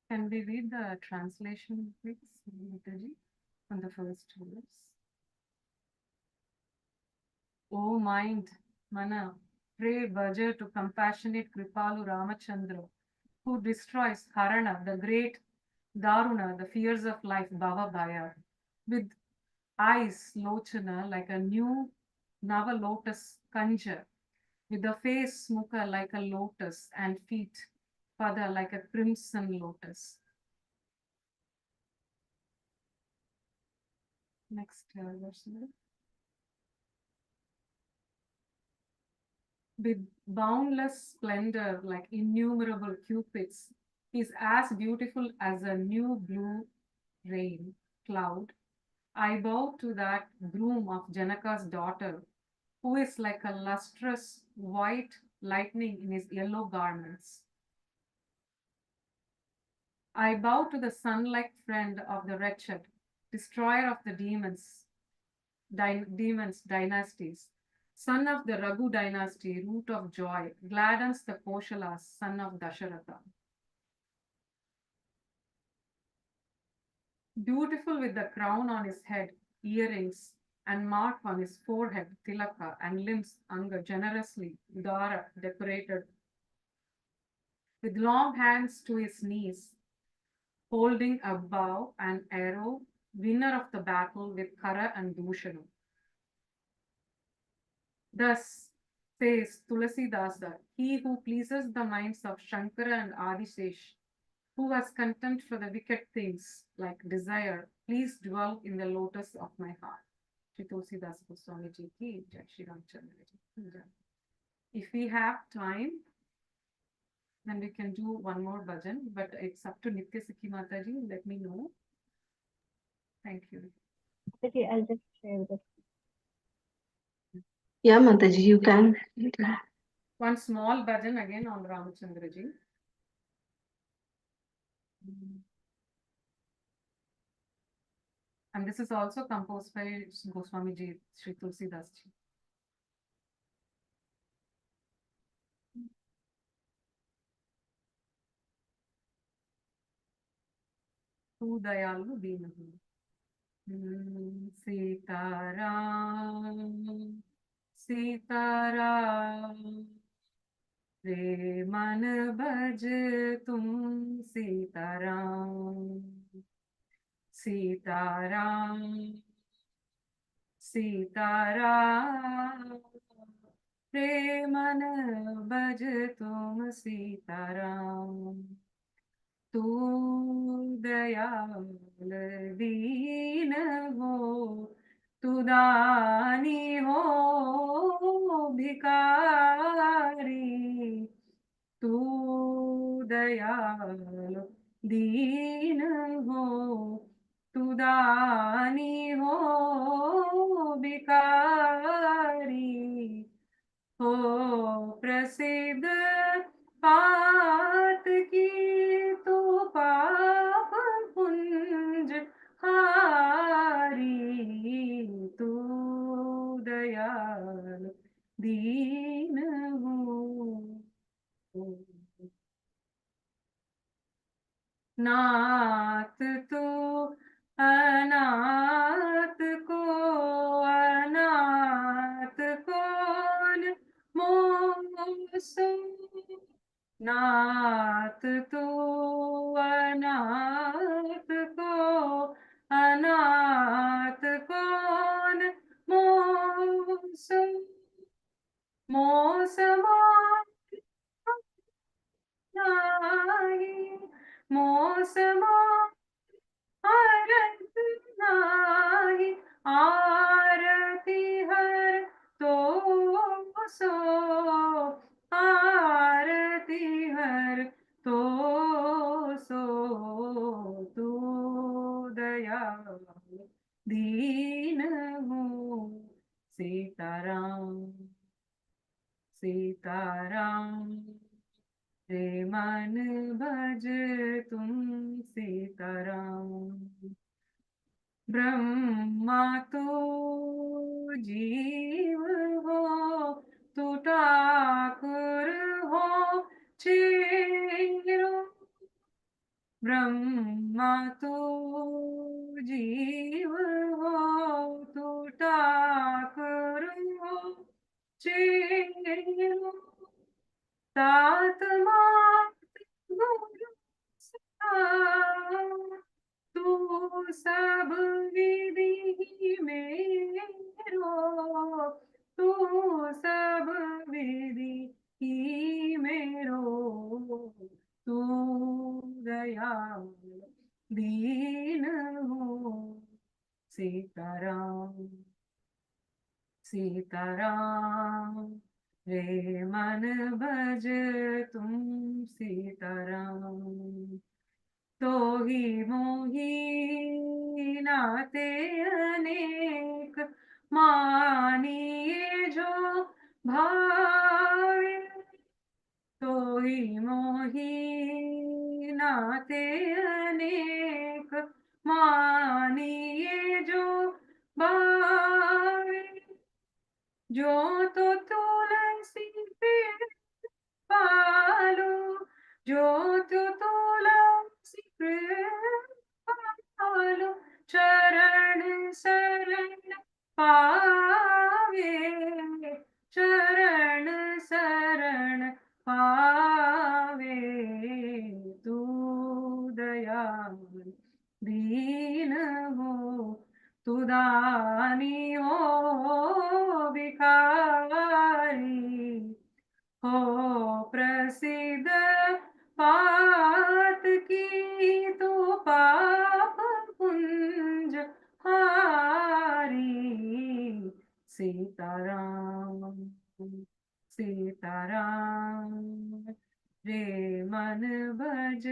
Can we read the translation, please, Mataji, on the first words? O mind, Mana, pray Bhaja to compassionate Kripalu Ramachandra, who destroys Harana, the great Daruna, the fears of life, Bhava Bhaya, with eyes, Lochana, like a new Nava lotus Kanja, with a face, Mukha, like a lotus, and feet, Pada, like a crimson lotus. Next verse. With boundless splendor like innumerable cupids, is as beautiful as a new blue rain cloud. I bow to that groom of Janaka's daughter, who is like a lustrous white lightning in his yellow garments. I bow to the sun-like friend of the wretched, destroyer of the demons dynasties, son of the Raghu dynasty, root of joy, gladdens the Koshalas, son of Dasharatha. Beautiful with the crown on his head, earrings, and mark on his forehead, tilaka, and limbs, anga, generously, udara, decorated, with long hands to his knees, holding a bow and arrow, winner of the battle with Kara and Dushanu. Thus says Tulasidas, he who pleases the minds of Shankara and Adisesh, who has contempt for the wicked things like desire, please dwell in the lotus of my heart. Shri Tulsidas Goswami Ji ki Jai, Shri Ramchandra Ji. If we have time, then we can do one more bhajan, but it's up to Nitya Sikhi Mataji. Let me know. Thank you. Okay, I'll just share this. Yeah, Mataji, you can. One small bhajan again on Ramchandra Ji. And this is also composed by Goswami Ji, Sri Tulsidas Ji. Tu dayalu deenahu. Sitaram, Sitaram, Preman bhaj tum Sitaram, Sitaram, Sitaram, Preman bhaj tum Sitaram. तू दयाल दीन हो, तू दानी हो भिकारी, तू दयाल दीन हो, तू दानी हो भिकारी, हो प्रसिद्ध पात की तू पाप पुंज हारी, तू दयाल दीन हो. नाथ तू अनाथ को अनाथ कौन मोसो नाथ तू अनाथ को अनाथ कौन मोसो मोसमा नाही मोसमा आरत नाही आरती हर तो सो आरती हर तो सो तू दयाल दीन हूँ सीताराम सीताराम रे मन भज तुम सीताराम ब्रह्मा तो जीव हो तू ठाकुर हो छेरो ब्रह्मा तो जीव हो तू ठाकुर हो छेरो तात मात गुरु सा तू सब विधि मेरो तू सब विधि ही मेरो तू दयाल दीन हो सीताराम सीताराम रे मन भज तुम सीताराम तो ही मोही नाते अनेक मानिए जो भावे तो ही मोही नाते अनेक मानिए जो भावे जो तो तुलसी पेड़ पालो जो तो तुलसी पेड़ पालो चरण शरण पावे चरण शरण पावे तू दयाल दीन हो तू दानी हो भिखारी हो प्रसिद्ध पात की तू पाप पुंज हारी सीताराम सीताराम रे मन भज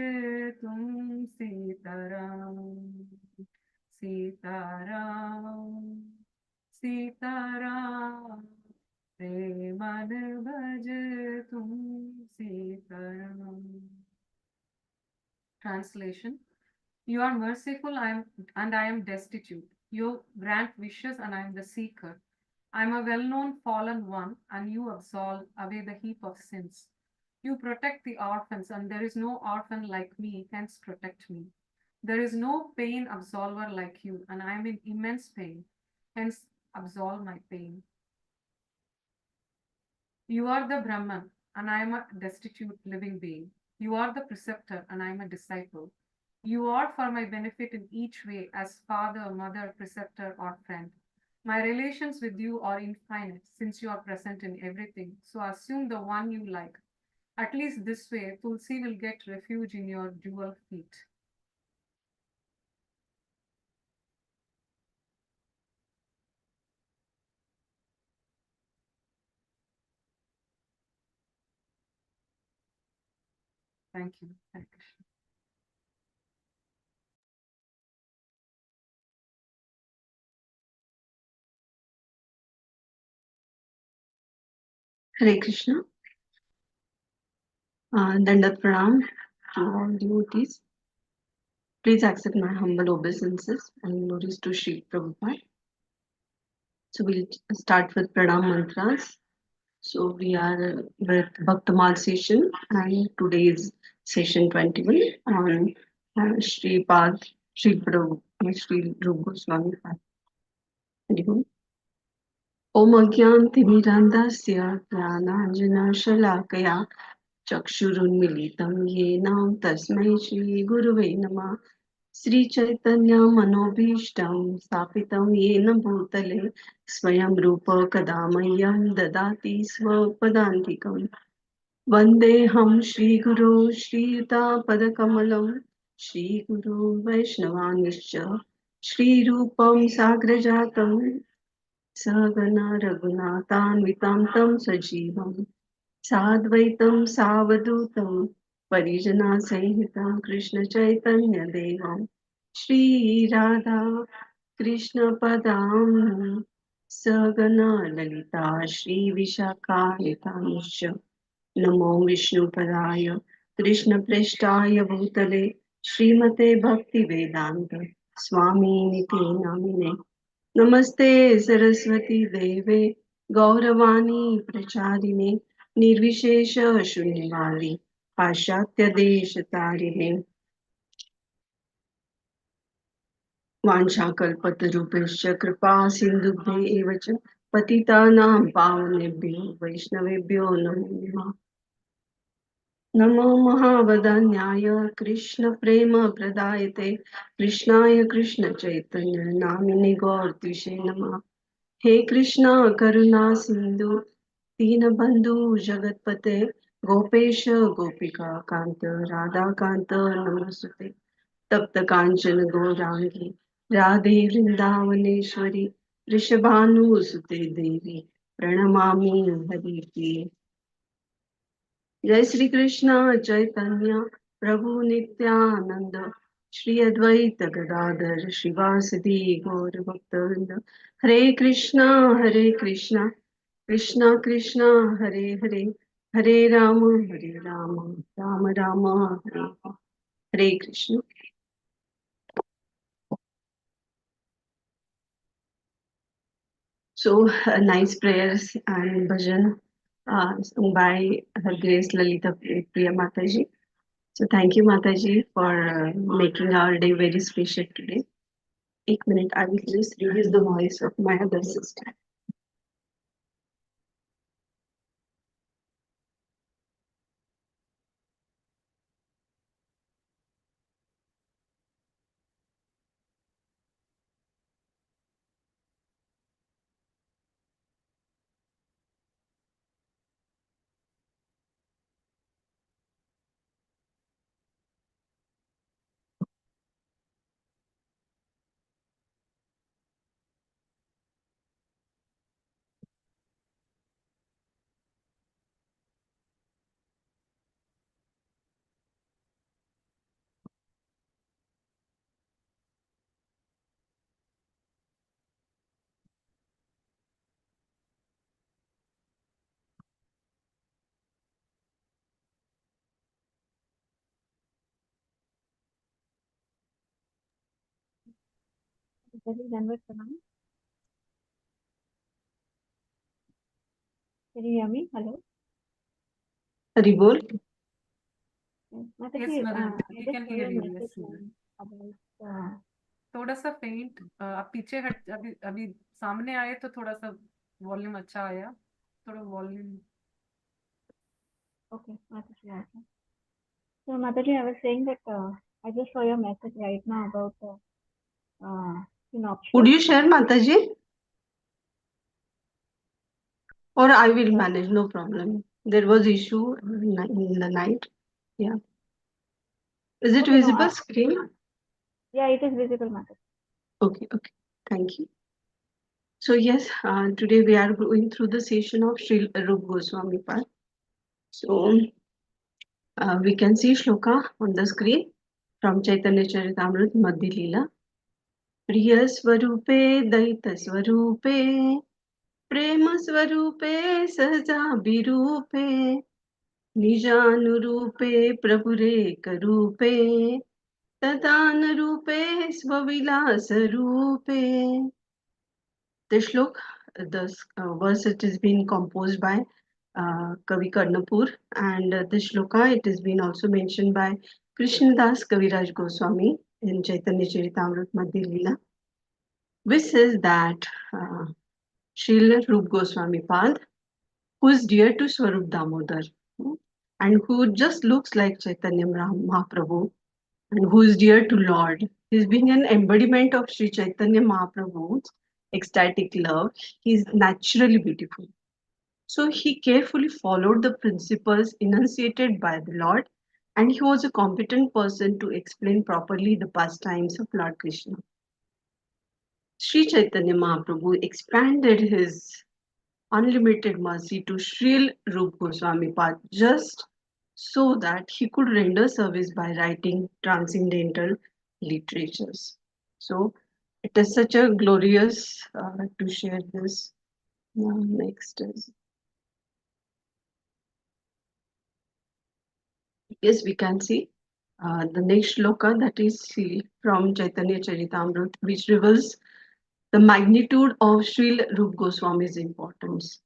तुम सीताराम सीताराम सीताराम रे मन भज तुम Sitaram Translation: You are merciful, and I am destitute. You grant wishes, and I am the seeker. I am a well-known fallen one, and you absolve away the heap of sins. You protect the orphans, and there is no orphan like me, hence protect me. There is no pain absolver like you, and I am in immense pain, hence absolve my pain. You are the Brahman, and I am a destitute living being. You are the preceptor, and I am a disciple. You are for my benefit in each way, as father, mother, preceptor, or friend. My relations with you are infinite, since you are present in everything. So assume the one you like. At least this way, Tulsi will get refuge in your jewel feet. Thank you. Hare Krishna. Hare Krishna. Dandat Pranam to all devotees. Please accept my humble obeisances and glories to Sri Prabhupada. So we'll start with Pranam mantras. So we are with Bhakta Maal session, and today is session 21 on Sripad, Sri Prabhu, Sri Rup Goswami Pad. Om Agyantimirandasya Jnananjanashalakaya Chakshurunmilitam Yena Tasmai Shri Guruve Namah Sri Chaitanya Manobhishtam Stapitam Yena Bhutale Swayam Rupa Kadamayam Dadati Swapadantikam Vandeham Shri Guru Shri Yuta Padakamalam Shri Guru Vaishnavanischa Shri Rupam Sagrajatam Sagana Raghunathānvitam tam sajivam Sadvaitam Savadutam Parijana Sahitam Krishna Chaitanya Devam Shri Radha Krishna Padam Sagana Lalita Shri Vishakanitamsha Namo Vishnu Padaya Krishna Preshtaya Bhutale Srimate Bhakti Vedanta Swami Niti Namine Namaste Saraswati Deve Gauravani Pracharine Nirvishesha Shunyavali Pashatya Deshatarine Vanchakalpatarupescha Kripa Sindhubhe Evacha Patitanam Pavanebhyo Vaishnavebhyo Namo Namaha Namo Mahavadanyaya Krishna Prema Pradayate Krishnaya Krishna Chaitanya Namine Gaurtishe Namah He Krishna Karuna Sindhu Dinabandhu Jagatpate Gopesha Gopika Kanta Radha Kanta Namasute Tapta Kanchana Gaurangi Radhe Vrindavaneshwari Rishabhanu Sute Devi Pranamami Hari Jai Sri Krishna Chaitanya Prabhu Nityananda Shri Advaita Gadadhar Shivasati Gaur Bhaktavinda Hare Krishna Krishna Krishna Hare Hare Hare Rama Rama Rama Hare Hare Krishna. So nice prayers and bhajan sung by Her Grace Lalita Priya Mataji. So thank you Mataji for making our day very special today. One minute, I will just reduce the voice of my other sister. Very Danvat Pranam. Can you hear me? Hello. Haribol. Mataji, Yes, madam. I We just can saw hear your you. message Yes, madam. about थोड़ा सा फेंट आप पीछे हट अभी अभी सामने आए तो थोड़ा सा वॉल्यूम अच्छा आया थोड़ा volume okay, Mataji. Okay. So Mataji, I was saying that I just saw your message right now about synopsis. Would you share Mataji? Or I will manage, no problem. There was issue in the night. Yeah. Is it Okay, no, visible screen? yeah, it is visible, Mataji. Okay, okay. Thank you. So yes, today we are going through the session of Sri Rup Goswami Pad. So we can see shloka on the screen from Chaitanya Charitamrita Madhya Leela. Priya Swarupe Daita Swarupe Prema Swarupe Sahajabirupe Nijanurupe Prabhure Karupe Tadanarupe Swavilasarupe. The shlok, the verse, it has been composed by Kavi Karnapur, and the shloka, it has been also mentioned by Krishnadas Kaviraj Goswami in Chaitanya Charitamrita Madhya Leela, which says that uh, Srila Rup Goswami Pad, who is dear to Swarup Damodar, and who just looks like Chaitanya Mahaprabhu, and who is dear to Lord. He's being an embodiment of Sri Chaitanya Mahaprabhu's ecstatic love. He's naturally beautiful. So he carefully followed the principles enunciated by the Lord, and he was a competent person to explain properly the pastimes of Lord Krishna. Sri Chaitanya Mahaprabhu expanded his unlimited mercy to Sril Rup Goswami Pad just so that he could render service by writing transcendental literatures. So it is such a glorious to share this. Next is, yes, we can see the next shloka, that is from Chaitanya Charitamrita, which reveals the magnitude of Srila Rup Goswami's importance.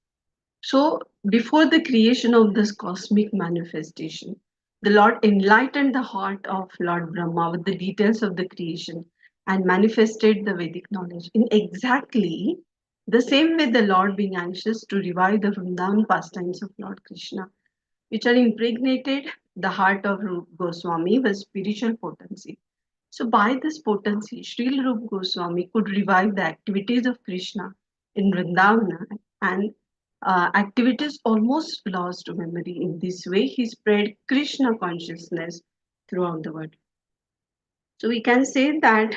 So, before the creation of this cosmic manifestation, the Lord enlightened the heart of Lord Brahma with the details of the creation and manifested the Vedic knowledge in exactly the same way the Lord being anxious to revive the Vrindavan pastimes of Lord Krishna, which are impregnated the heart of Rup Goswami with spiritual potency. So, by this potency, Srila Rup Goswami could revive the activities of Krishna in Vrindavana and activities almost lost to memory. In this way, he spread Krishna consciousness throughout the world. So, we can say that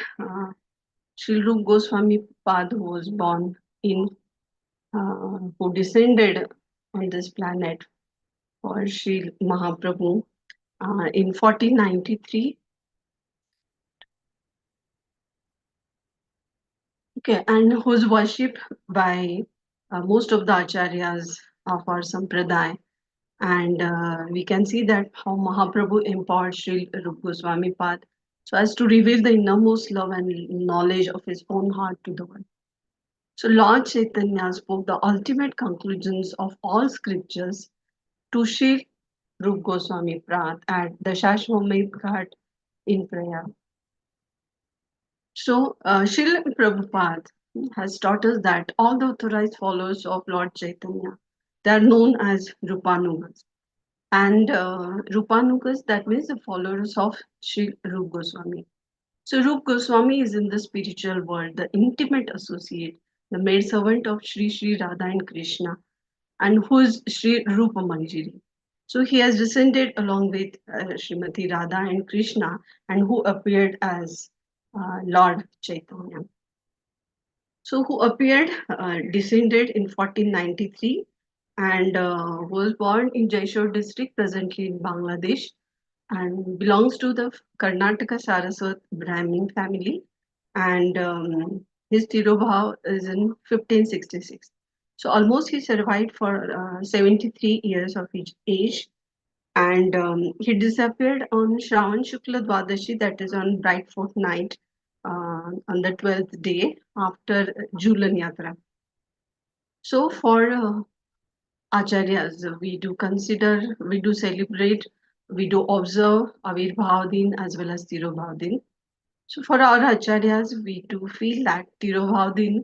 Srila Rup Goswami Pad was born in, who descended on this planet for Sri Mahaprabhu in 1493. Okay, and who's worshipped by most of the acharyas of our sampradaya. And we can see that how Mahaprabhu empowered Sri Rup Goswami Pad so as to reveal the innermost love and knowledge of his own heart to the world. So Lord Chaitanya spoke the ultimate conclusions of all scriptures to Sri Rup Goswami Pad at the Shashwamedh Ghat in Prayag. So, Srila Prabhupada has taught us that all the authorized followers of Lord Chaitanya, they are known as Rupanugas. And Rupanugas, that means the followers of Sri Rup Goswami. So, Rup Goswami is in the spiritual world, the intimate associate, the maidservant of Sri Sri Radha and Krishna, and who is Sri Rupa Manjiri. So, he has descended along with Srimati Radha and Krishna, and who appeared as Lord Chaitanya. So, who appeared, descended in 1493 and was born in Jaishore district, presently in Bangladesh, and belongs to the Karnataka Saraswat Brahmin family. And his Tirobhav is in 1566. So, almost he survived for 73 years of his age. And he disappeared on Shravan Shukla Dwadashi, that is on bright fortnight, on the 12th day after Julan Yatra. So for Acharyas, we do celebrate, we do observe Avirbhav Din as well as Tirobhav Din. So for our Acharyas, we do feel that Tirobhav Din,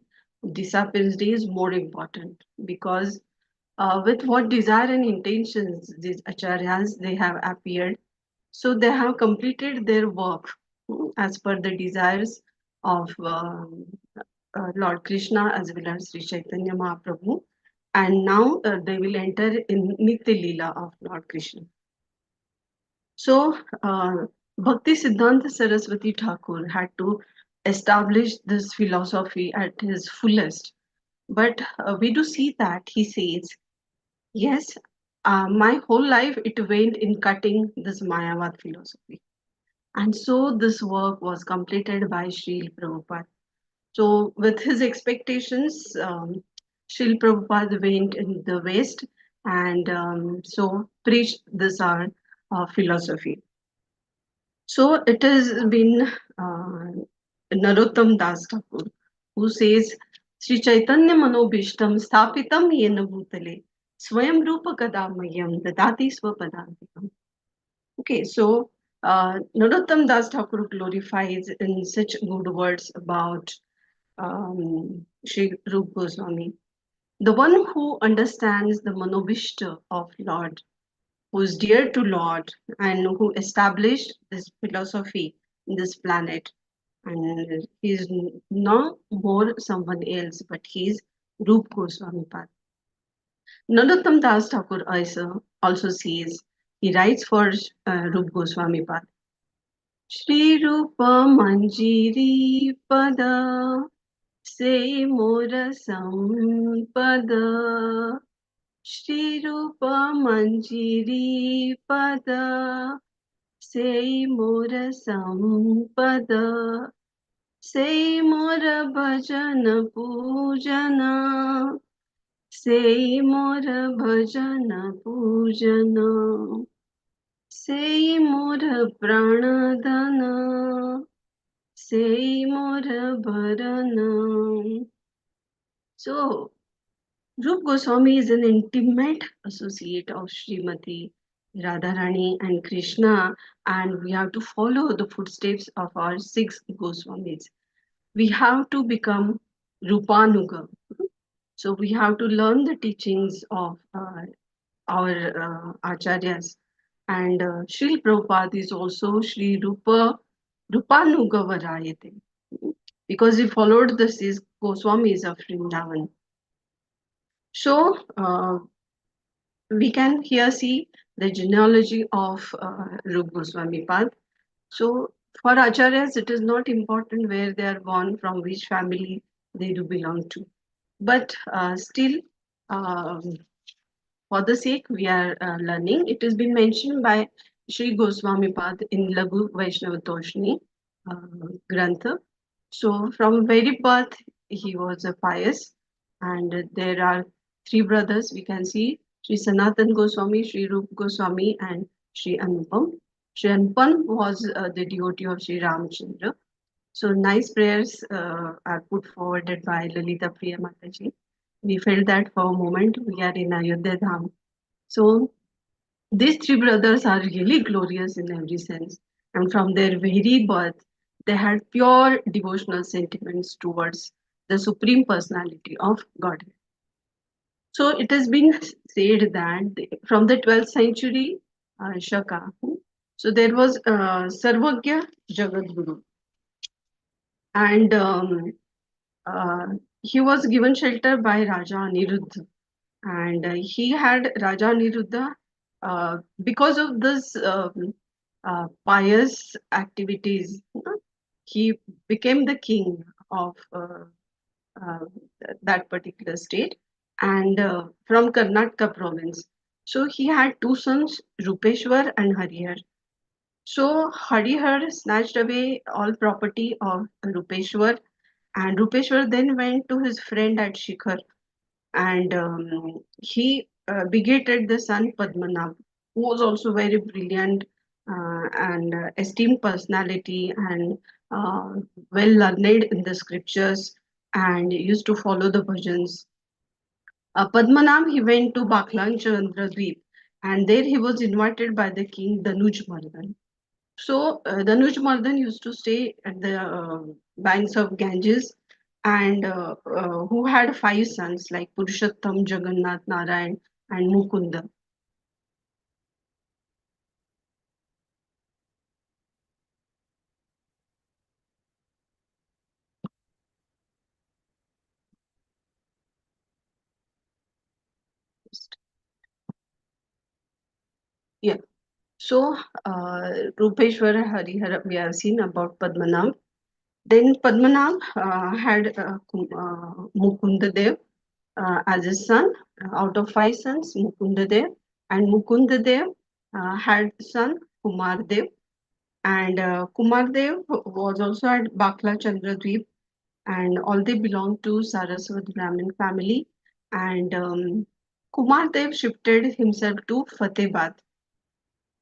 Disappearance Day, is more important because with what desire and intentions these Acharyas they have appeared, so they have completed their work as per the desires of Lord Krishna as well as Sri Chaitanya Mahaprabhu. And now they will enter in Nitya Leela of Lord Krishna. So, Bhakti Siddhanta Saraswati Thakur had to establish this philosophy at his fullest. But we do see that he says, yes, my whole life it went in cutting this Mayavad philosophy. And so this work was completed by Srila Prabhupada. So, with his expectations, Srila Prabhupada went in the West and so preached this our philosophy. So, it has been Narottam Das Thakur who says, Sri Chaitanya Manobhishtam Sthapitam Yena Bhutale Swayam Rupa Kadamayam Dadati Swapadantikam. Okay, so Narottam Das Thakur glorifies in such good words about Sri Rup Goswami, the one who understands the Manobishta of Lord, who is dear to Lord, and who established this philosophy in this planet. And he is not more someone else, but he is Rup Goswami Pad. Narottam Das Thakur also says, he writes for Rup Goswami Pad. Shri Rupa Manjiri Pada Se Mora Sampada Shri Rupa Manjiri Pada Se Mora Sampada Se Mora Bhajana Pujana Se Mora Bhajana Pujana Se Mora Pranadana Se Mora Bharana. So, Rup Goswami is an intimate associate of Srimati Radharani and Krishna, and we have to follow the footsteps of our six Goswamis. We have to become Rupanuga. So, we have to learn the teachings of our acharyas. And Srila Prabhupada is also Sri Rupanuga Varayate, because he followed the six Goswamis of Vrindavan. So, we can here see the genealogy of Rup Goswami Pad. So for acharyas, it is not important where they are born, from which family they do belong to. But still, um, for the sake we are learning, it has been mentioned by Sri Goswami Pad in Laghu Vaishnava Toshni Grantha. So from very birth, he was a pious, and there are three brothers we can see: Sri Sanatan Goswami, Sri Rup Goswami, and Sri Anupam. Sri Anupam was the devotee of Sri Ramchandra. So nice prayers are put forwarded by Lalita Priya Mataji. We felt that for a moment we are in Ayodhya Dham. So these three brothers are really glorious in every sense, and from their very birth, they had pure devotional sentiments towards the Supreme Personality of Godhead. So it has been said that from the 12th century Shaka, so there was Sarvagya Jagadguru, and uh, he was given shelter by Raja Aniruddha, and he had Raja Aniruddha because of this pious activities. He became the king of uh, that particular state, and from Karnataka province. So he had two sons, Rupeshwar and Harihar. So Harihar snatched away all property of Rupeshwar, and Rupeshwar then went to his friend at Shikhar, and he begetted the son Padmanabh, who was also very brilliant and esteemed personality, and uh, well learned in the scriptures, and used to follow the bhajans. Padmanabh, he went to Baklan Chandradweep, and there he was invited by the king Danuj Mardhan. So Danuj Mardhan used to stay at the banks of Ganges, and who had five sons like Purushottam, Jagannath, Narayan, and Mukunda. Yeah. So Rupeshwar Harihara, we have seen about Padmanabh. Then Padmanabh had Mukundadev as his son. Out of five sons, Mukundadev, and Mukundadev had son Kumardev, and Kumardev was also at Bakla Chandradweep, and all they belonged to Saraswat Brahmin family. And Kumardev shifted himself to Fatehbad.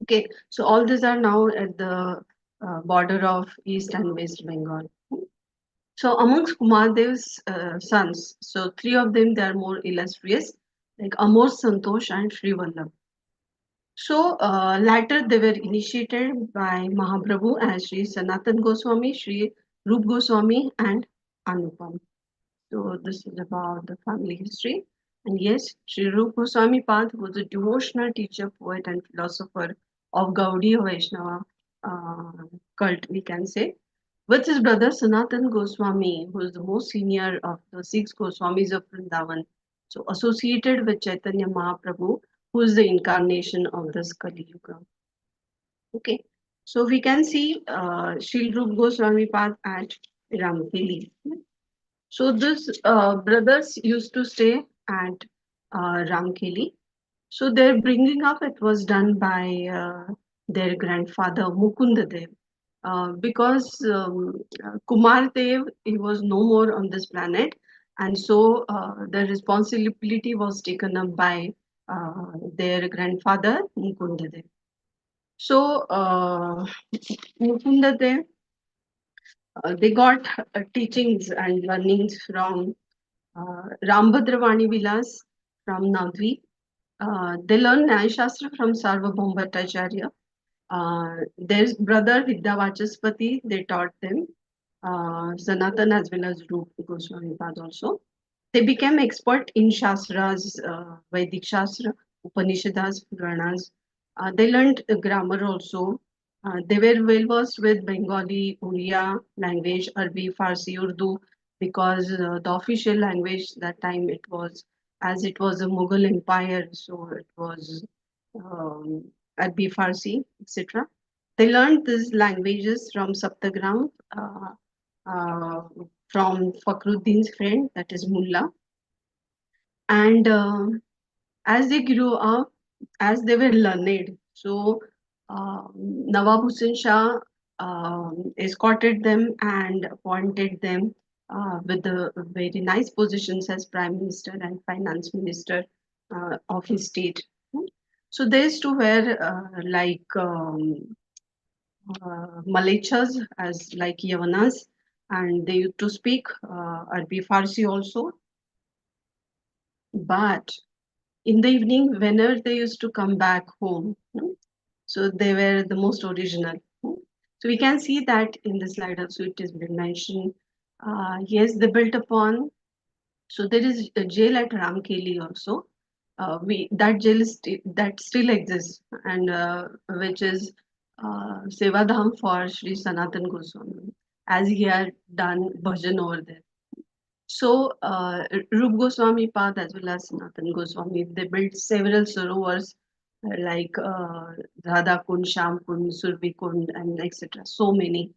Okay, so all these are now at the border of East and West Bengal. So amongst Kumardev's sons, so three of them they are more illustrious, like Amor, Santosh, and Sri Vallabh. So later they were initiated by Mahaprabhu as Sri Sanatan Goswami, Sri Rup Goswami, and Anupam. So this is about the family history. And yes, Sri Rup Goswami Pad was a devotional teacher, poet, and philosopher of Gaudiya Vaishnava cult, we can say, with his brother Sanatan Goswami, who is the most senior of the six Goswamis of Vrindavan. So associated with Chaitanya Mahaprabhu, who is the incarnation of this Kali Yuga. Okay, so we can see Sri Rup Goswami Pad at Ramkeli. So this brothers used to stay at Ramkeli. So their bringing up it was done by their grandfather Mukundadev. Because Kumar Dev he was no more on this planet, and so the responsibility was taken up by their grandfather Mukundadev. So Mukundadev they got teachings and learnings from Rambhadravani Vilas from Navvi. They learned Nyaya Shastra from Sarvabhaum Bhattacharya. Their brother Vidyavachaspati, they taught them Sanatan as well as Rup Goswami Pad also. They became expert in Shastras, Vedic Shastra, Upanishads, Puranas. They learned grammar also. They were well versed with Bengali, Oriya language, Arabic, Farsi, Urdu, because the official language that time it was, as it was a Mughal empire, so it was Arabic, Farsi, etc. They learned these languages from Saptagram, uh, from Fakhruddin's friend, that is Mullah. And as they grew up, as they were learned, so Nawab Hussain Shah escorted them and appointed them with the very nice positions as Prime Minister and Finance Minister of his state. So these two were like Malechas as like Yavanas, and they used to speak Arabic Farsi also. But in the evening, whenever they used to come back home, so they were the most original. So we can see that in the slide also it has been mentioned. Yes, they built upon. So there is a jail at Ramkeli also. We that jail is that still exists, and which is Sevadham for Sri Sanatan Goswami, as he had done bhajan over there. So, Rup Goswami Path as well as Sanatan Goswami, they built several sarovars like Radha Kund, Sham Kund, Surbi Kund, and etc. So many.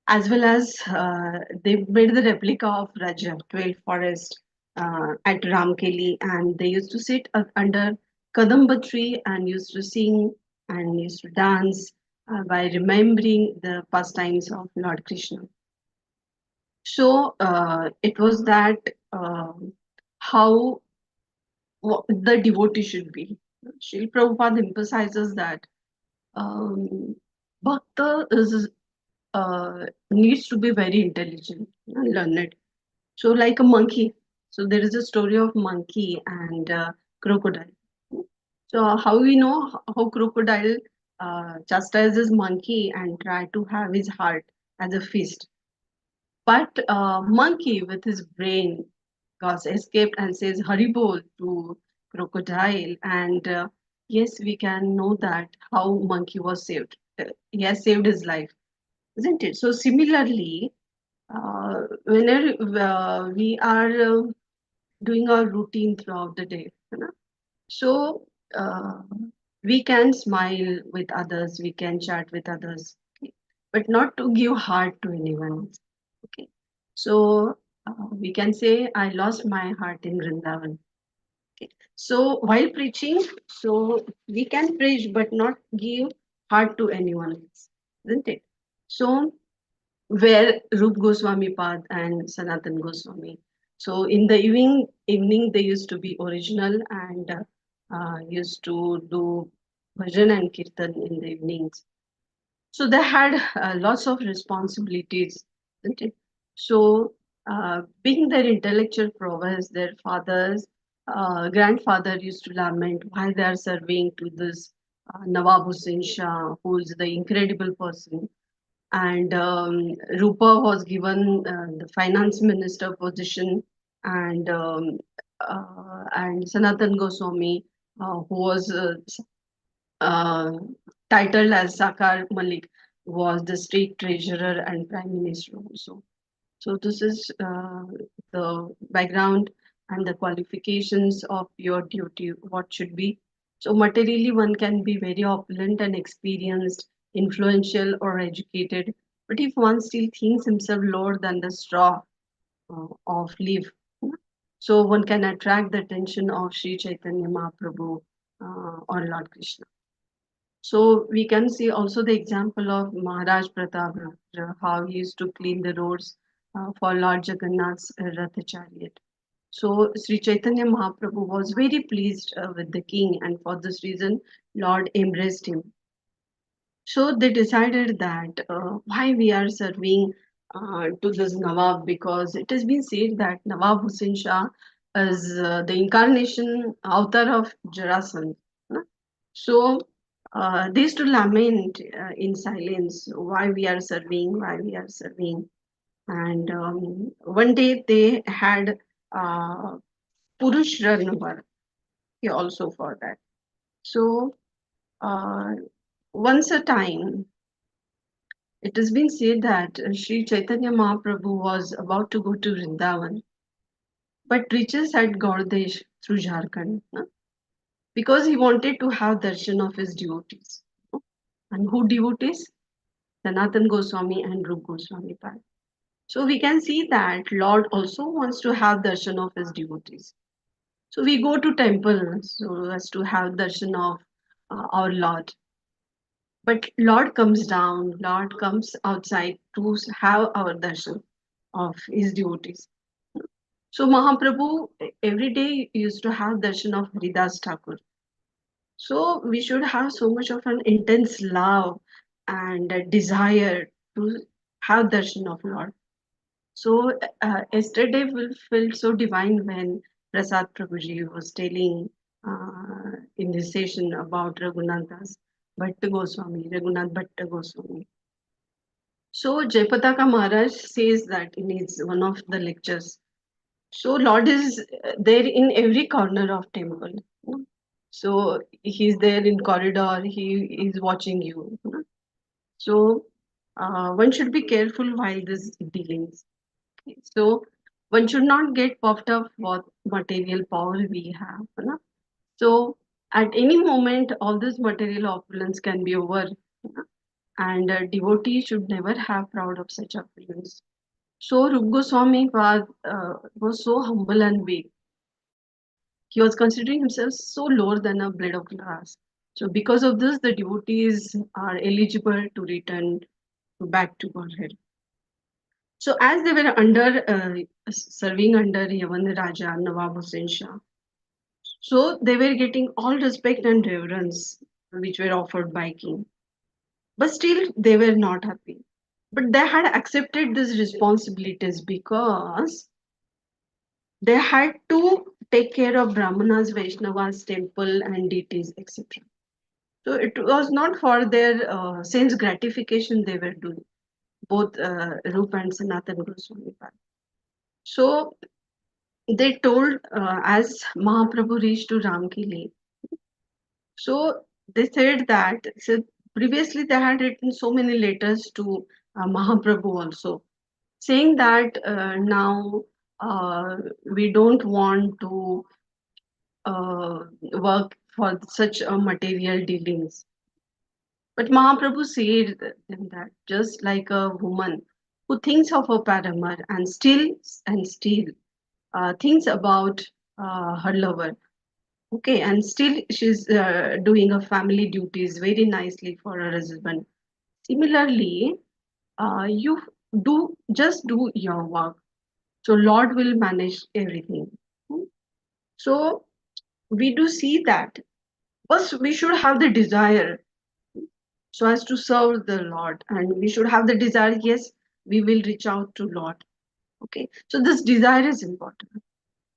As well as they made the replica of Raja, 12 forest at Ramkeli, and they used to sit under Kadamba tree and used to sing and used to dance by remembering the pastimes of Lord Krishna. So it was that how the devotee should be. Srila Prabhupada emphasizes that Bhakta is needs to be very intelligent and learned. So like a monkey. So there is a story of monkey and crocodile. So how we know how crocodile chastises monkey and try to have his heart as a feast. But monkey with his brain got escaped and says Haribol to crocodile. And yes, we can know that how monkey was saved. He has saved his life, isn't it? So similarly, whenever we are doing our routine throughout the day, you know, so we can smile with others, we can chat with others, okay, but not to give heart to anyone. Okay. So we can say, I lost my heart in Vrindavan. Okay. So while preaching, so we can preach but not give heart to anyone else, isn't it? So where Rup Goswami Pad and Sanatan Goswami. So in the evening they used to be original and used to do bhajan and kirtan in the evenings. So they had lots of responsibilities, isn't it? So, being their intellectual prowess, their fathers, grandfather used to lament why they are serving to this Nawab Hussain Shah, who is the incredible person, and Rupa was given the finance minister position, and Sanatan Goswami, who was uh, titled as Sakar Malik, was the state treasurer and prime minister also. So this is the background and the qualifications of your duty, what should be. So materially, one can be very opulent and experienced, influential or educated. But if one still thinks himself lower than the straw of leaf, so one can attract the attention of Sri Chaitanya Mahaprabhu or Lord Krishna. So we can see also the example of Maharaj Pratap, how he used to clean the roads for Lord Jagannath's Rath chariot. So Sri Chaitanya Mahaprabhu was very pleased with the king, and for this reason, Lord embraced him. So they decided that why we are serving to this Nawab, because it has been said that Nawab Hussain Shah is the incarnation avatar of Jarasandh. No? So they used to lament in silence why we are serving, why we are serving. And one day they had Purush Ranvar also for that. So uh, once a time, it has been said that Sri Chaitanya Mahaprabhu was about to go to Vrindavan, but reaches at Gauradesh through Jharkhand, no? Because he wanted to have darshan of his devotees. No? And who devotees? Sanatan Goswami and Rup Goswami Pad. So we can see that Lord also wants to have darshan of his devotees. So we go to temple so as to have darshan of our Lord. But Lord comes down, Lord comes outside to have our darshan of his devotees. So Mahaprabhu every day used to have darshan of Haridas Thakur. So we should have so much of an intense love and a desire to have darshan of Lord. So yesterday we felt so divine when Prasad Prabhuji was telling in this session about Raghunathas Bhatta Goswami, Raghunath Bhatta Goswami. So Jayapataka Maharaj says that in his one of the lectures. So Lord is there in every corner of temple. So he's there in corridor. He is watching you. So one should be careful while this dealings. So one should not get puffed up what material power we have. So at any moment, all this material opulence can be over, and a devotee should never have proud of such opulence. So Rup Goswami was so humble and weak. He was considering himself so lower than a blade of grass. So because of this, the devotees are eligible to return back to Godhead. So as they were under serving under Yavan Raja Nawab Hussain Shah, so they were getting all respect and reverence which were offered by king. But still they were not happy. But they had accepted these responsibilities because they had to take care of Brahmanas, Vaishnavas, temple and deities, etc. So it was not for their sense gratification they were doing, both Rupa and Sanatan Goswami. So they told as Mahaprabhu reached to Ramkili. So they said that so previously they had written so many letters to Mahaprabhu also, saying that now we don't want to work for such material dealings. But Mahaprabhu said them that just like a woman who thinks of her paramour and still thinks about her lover. Okay, and still she's doing her family duties very nicely for her husband. Similarly, you do your work. So Lord will manage everything. Hmm? So we do see that. First, we should have the desire so as to serve the Lord, and we should have the desire. Yes, we will reach out to Lord. Okay, so this desire is important.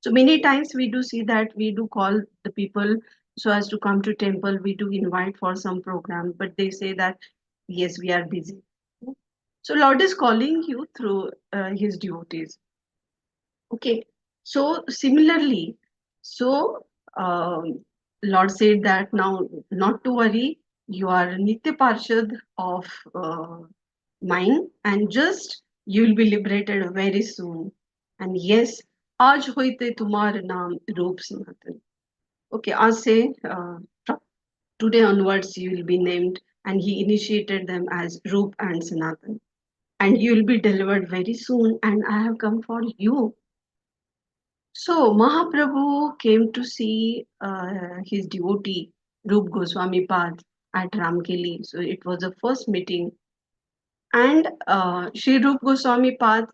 So many times we do see that we do call the people so as to come to temple. We do invite for some program, but they say that yes, we are busy. So Lord is calling you through his devotees. Okay, so similarly, so Lord said that now not to worry, you are Nitya Parshad of mine, and just you will be liberated very soon. And yes, आज होते तुम्हारा नाम रूप सनातन. Okay, I say from today onwards you will be named, and he initiated them as Roop and Sanatan. And you will be delivered very soon, and I have come for you. So Mahaprabhu came to see his devotee Rup Goswami Pad at Ramkeli. So it was the first meeting, and Sri Rup Goswami Pad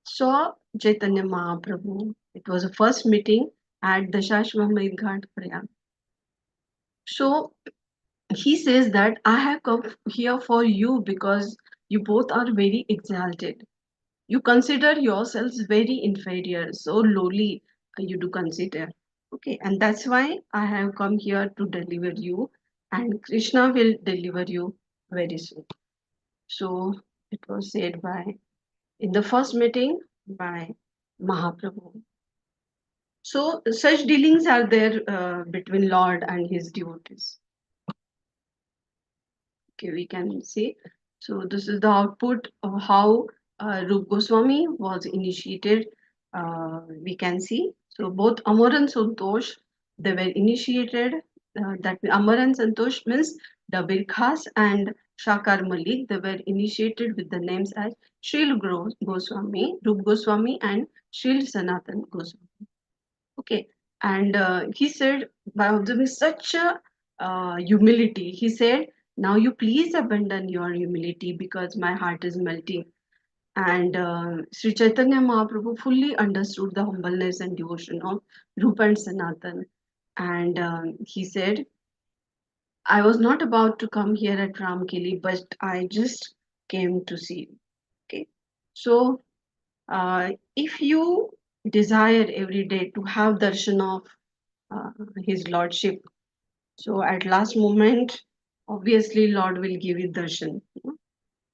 saw Chaitanya Mahaprabhu. It was the first meeting at Dashashwamedh Ghat, Prayag. So he says that I have come here for you because you both are very exalted. You consider yourselves very inferior, so lowly you do consider. Okay, and that's why I have come here to deliver you, and Krishna will deliver you very soon. So it was said by in the first meeting by Mahaprabhu. So such dealings are there between Lord and his devotees. Okay, we can see. So this is the output of how Rup Goswami was initiated. We can see. So both Amar and Santosh, they were initiated. That Amar and Santosh means Dabir Khas and Shakar Malik. They were initiated with the names as Sril Goswami, Rup Goswami, and Sril Sanatan Goswami. Okay, and he said, by observing such a humility, he said, now you please abandon your humility because my heart is melting. And Sri Chaitanya Mahaprabhu fully understood the humbleness and devotion of Rupa and Sanatan. And he said, I was not about to come here at Ramkeli, but I just came to see you. Okay, so if you desire every day to have darshan of his lordship, so at last moment, obviously Lord will give you darshan.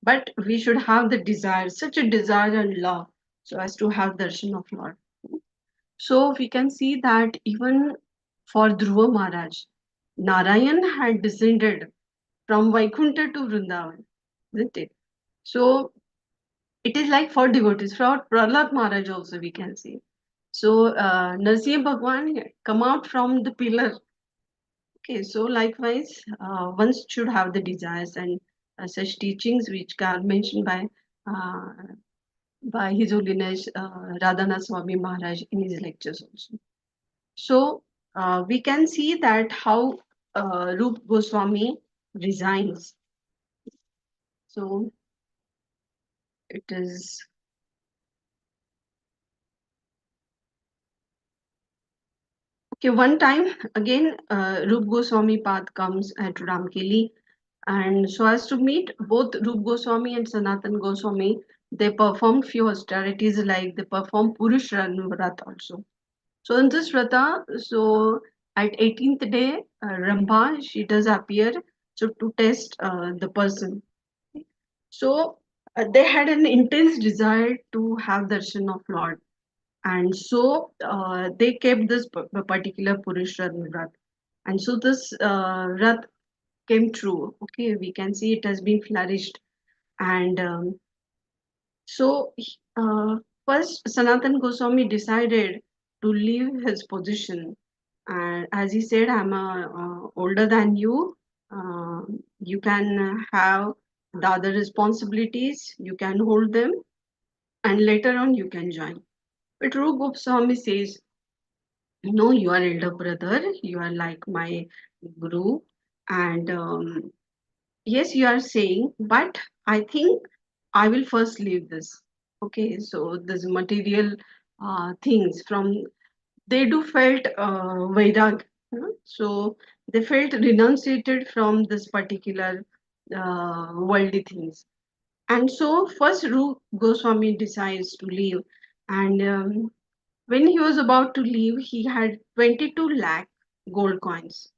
But we should have the desire, such a desire and love, so as to have darshan of Lord. So we can see that even for Dhruva Maharaj, Narayan had descended from Vaikunta to Vrindavan, isn't it? So it is like for devotees, for Prahlad Maharaj also we can see. So Narsimha Bhagwan come out from the pillar. Okay, so likewise, one should have the desires and such teachings which are mentioned uh, by His Holiness Radhanath Swami Maharaj in his lectures also. So we can see that how Rup Goswami resigns. So it is okay. One time again, Rup Goswami path comes at Ramkeli. And so as to meet both Rup Goswami and Sanatan Goswami, they perform few austerities like they perform Purush Vrat also. So in this Vrata, so at 18th day, Rambha, she does appear so to test the person. So they had an intense desire to have darshan of Lord. And so they kept this particular Purush Vrat. And so this Vrat came true. Okay, we can see it has been flourished. And so first, Sanatan Goswami decided to leave his position. And as he said, I'm older than you. Uh, you can have the other responsibilities, you can hold them, and later on you can join. But Rup Goswami says, no, you are elder brother, you are like my guru, and yes, you are saying, but I think I will first leave this. Okay, so this material things from they do felt vairag, so they felt renunciated from this particular worldly things. And so first Rup Goswami decides to leave, and when he was about to leave, he had 22 lakh gold coins.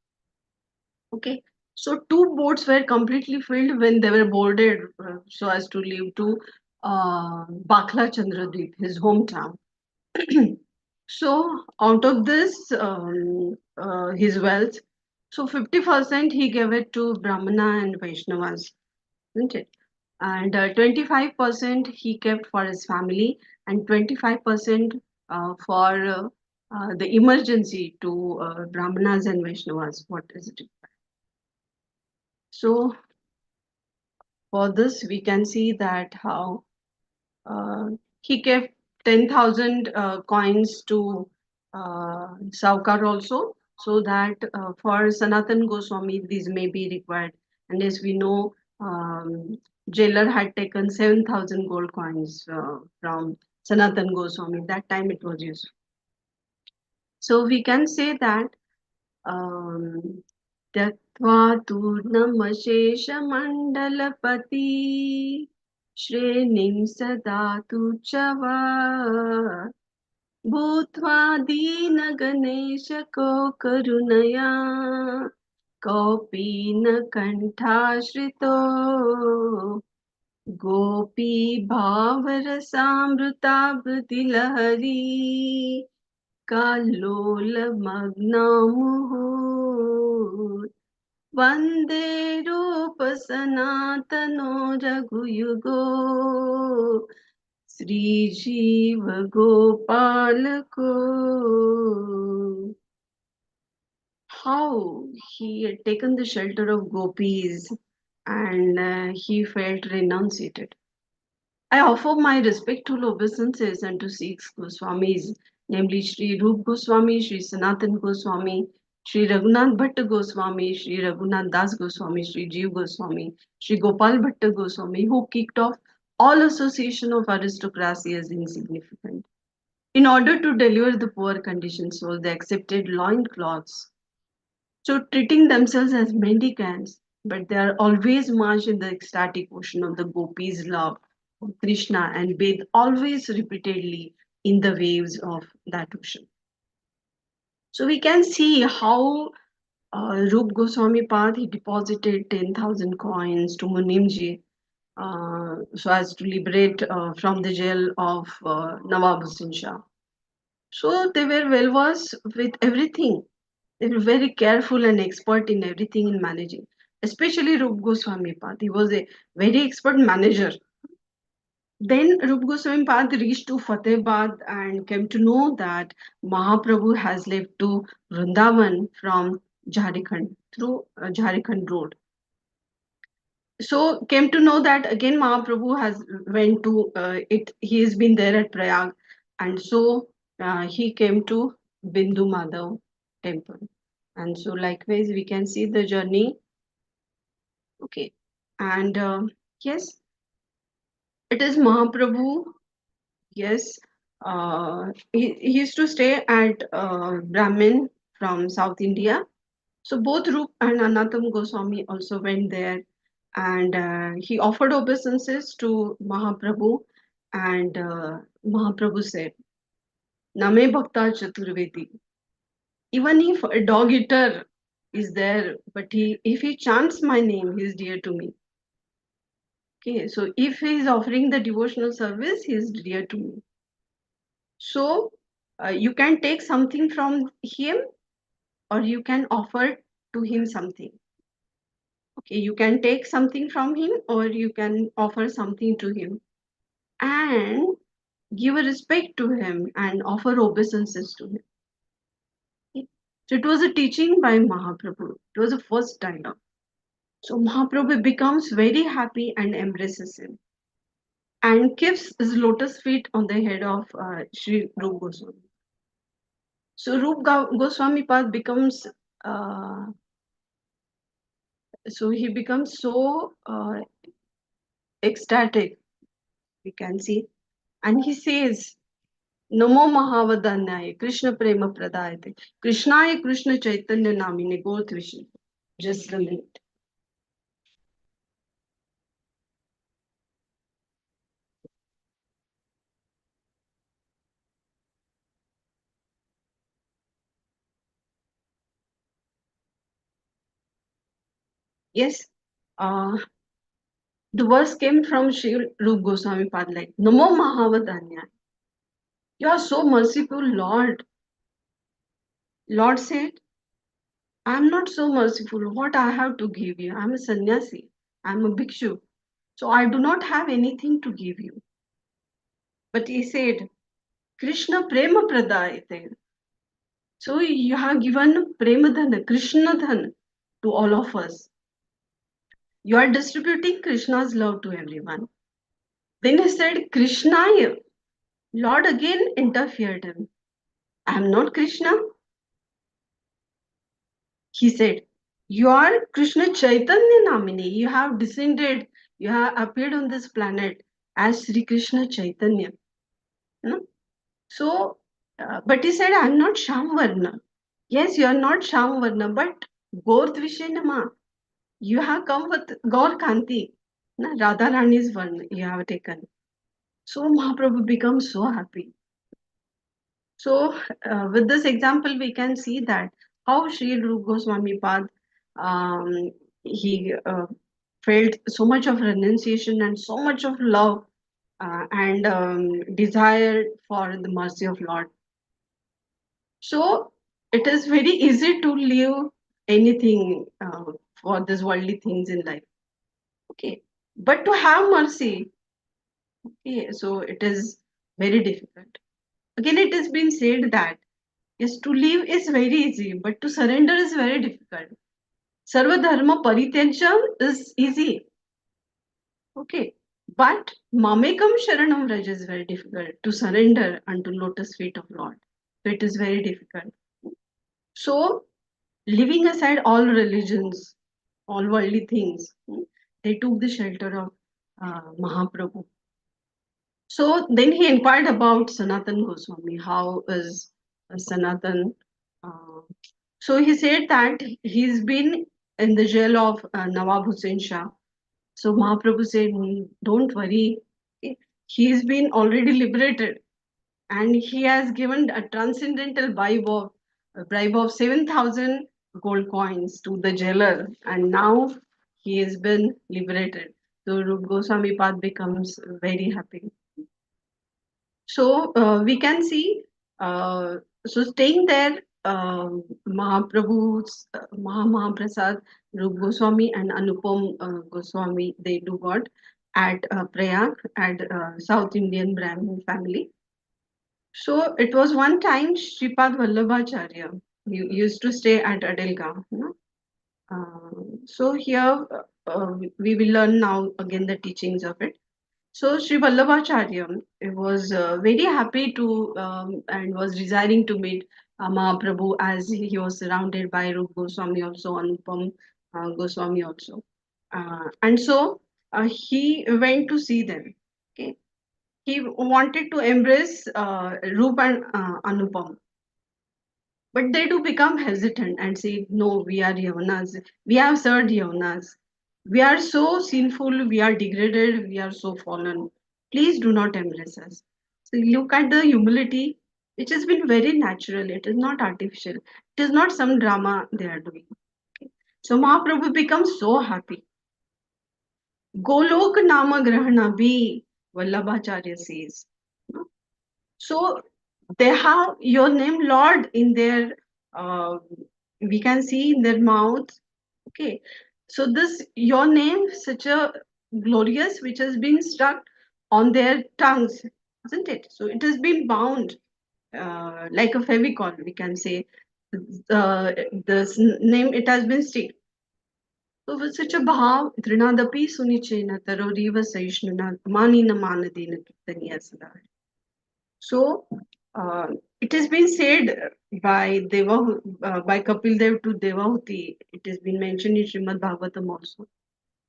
Okay, so two boats were completely filled when they were boarded so as to leave to Bakla Chandradweep, his hometown. So out of this, his wealth, so 50% he gave it to Brahmana and Vaishnavas, isn't it? And 25% he kept for his family, and 25% for the emergency to Brahmanas and Vaishnavas. What is it? So for this, we can see that how he kept 10,000 coins to Saukar also, so that for Sanatan Goswami, these may be required. And as we know, jailer had taken 7,000 gold coins from Sanatan Goswami. That time it was used. So we can say that त्यक्त्वा तूर्णमशेषमण्डलपति श्रेणीं सदा तु च वा भूत्वा दीनगणेशको करुणया कोऽपि न कण्ठाश्रितो गोपी भावरसामृताभृतिलहरी काल्लोलमग्नमुहुः वन्दे रूपसनातनो रघुयुगो श्रीजीवगोपालको. How he had taken the shelter of gopis and he felt renunciated. I offer my respectful obeisances unto six Goswamis, namely Sri Rup Goswami, Sri Sanatan Goswami, Sri Raghunath Bhatta Goswami, Sri Raghunath Das Goswami, Sri Jeev Goswami, Sri Gopal Bhatta Goswami, who kicked off all association of aristocracy as insignificant. In order to deliver the poor conditioned soul, they accepted loincloths, so treating themselves as mendicants, but they are always merged in the ecstatic ocean of the gopis' love of Krishna and bathe always repeatedly in the waves of that ocean. So we can see how Rup Goswami Pad he deposited 10,000 coins to Munimji so as to liberate from the jail of Nawab Hussain Shah. So they were well versed with everything. They were very careful and expert in everything in managing, especially Rup Goswami Pad. He was a very expert manager. Then Rup Goswami Pad reached to Fatehbad and came to know that Mahaprabhu has left to Vrindavan from Jharkhand through Jharkhand road. So came to know that again Mahaprabhu has went to it. He has been there at Prayag, and so he came to Bindu Madhav temple. And so likewise we can see the journey. Okay, and yes, it is Mahaprabhu. Yes, he used to stay at Brahmin from South India. So both Rup and Anatam Goswami also went there, and he offered obeisances to Mahaprabhu, and Mahaprabhu said, "Name Bhakta Chaturvedi." Even if a dog eater is there, but if he chants my name, he is dear to me. Okay, so if he is offering the devotional service, he is dear to me. So you can take something from him, or you can offer to him something. Okay, you can take something from him, or you can offer something to him and give a respect to him and offer obeisances to him. Okay. So it was a teaching by Mahaprabhu. It was the first dialogue. So Mahaprabhu becomes very happy and embraces him and keeps his lotus feet on the head of Sri Rup Goswami. So Goswami Pad becomes he becomes so ecstatic, we can see, and he says, Namo Mahavadanyaya Krishna Prema Pradayate Krishnaya Krishna Chaitanya Namine Gotrishi. Just a minute. Yes, uh, the verse came from Sri Rup Goswami Pad like, Namo Mahavadanya. You are so merciful, Lord. Lord said, I am not so merciful. What I have to give you? I am a sannyasi. I am a bhikshu. So I do not have anything to give you. But he said, Krishna prema pradayate. So you have given premadhan, Krishna dhan to all of us. You are distributing Krishna's love to everyone. Then he said, Krishnaya. Lord again interfered him. I am not Krishna. He said, you are Krishna Chaitanya Namini. You have descended, you have appeared on this planet as Sri Krishna Chaitanya. No? So, but he said, I am not Shamvarna. Yes, you are not Shamvarna, but Gordvishenama. You have come with Gaur Kanti. Na, Radha Rani's Varna you have taken. So Mahaprabhu becomes so happy. So, with this example, we can see that how Sri Rupa Goswami Pad he felt so much of renunciation and so much of love and desire for the mercy of Lord. So, it is very easy to leave anything for these worldly things in life. Okay, but to have mercy, okay, so it is very difficult. Again, it has been said that yes, to live is very easy, but to surrender is very difficult. Sarva dharma parityajam is easy, okay, but mamekam sharanam raj is very difficult to surrender unto lotus feet of Lord. So it is very difficult. So leaving aside all religions, all worldly things, they took the shelter of Mahaprabhu. So then he inquired about Sanatan Goswami. How is Sanatan? Uh, so he said that he's been in the jail of Nawab Hussain Shah. So Mahaprabhu said, don't worry, he's been already liberated and he has given a transcendental bribe of 7,000 gold coins to the jailer, and now he has been liberated. So Rup Goswami Pad becomes very happy. So we can see, so staying there, Mahaprabhu's Mahaprasad, Rup Goswami and Anupam Goswami, they do got at Prayag at South Indian Brahmin family. So it was one time Sripad Vallabhacharya used to stay at Adelgaon. So here we will learn now again the teachings of it. So Sri Vallabhacharya was very happy to and was desiring to meet Mahaprabhu as he was surrounded by Rup Goswami also, Anupam Goswami also. And so he went to see them. Okay. He wanted to embrace Rup and Anupam. But they do become hesitant and say, no, we are Yavanas. We have served Yavanas. We are so sinful, we are degraded, we are so fallen. Please do not embrace us. So look at the humility, which has been very natural. It is not artificial. It is not some drama they are doing. Okay. So Mahaprabhu becomes so happy. Golok Nama Grahana Bhi, Vallabhacharya says. So they have your name, Lord, in their, uh, we can see in their mouth. Okay. So this, your name, such a glorious, which has been stuck on their tongues, isn't it? So it has been bound like a Fevicol, we can say. This name, it has been stick. So with such a bhav, Trinadapi Sunichena Taroriva Saishnuna Manina Manadina Kirtaniya Sada. So it has been said by by Kapil Dev to Devahuti. It has been mentioned in Srimad Bhagavatam also.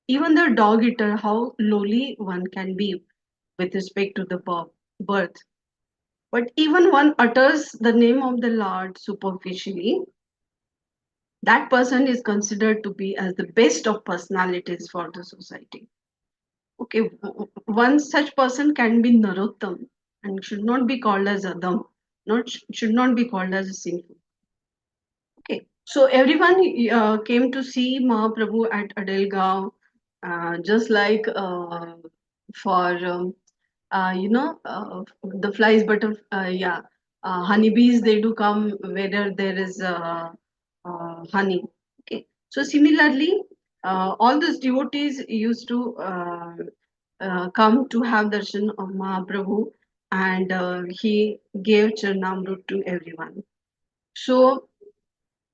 Even the dog eater, how lowly one can be with respect to the birth. But even one utters the name of the Lord superficially, that person is considered to be as the best of personalities for the society. Okay, one such person can be Narottam and should not be called as Adam, should not be called as a sinful. Okay, So everyone came to see Mahaprabhu at Adelgaon, just like for the flies, honeybees, they do come where there is honey. Okay, so similarly, all these devotees used to come to have darshan of Mahaprabhu, and he gave Charnamrut to everyone. So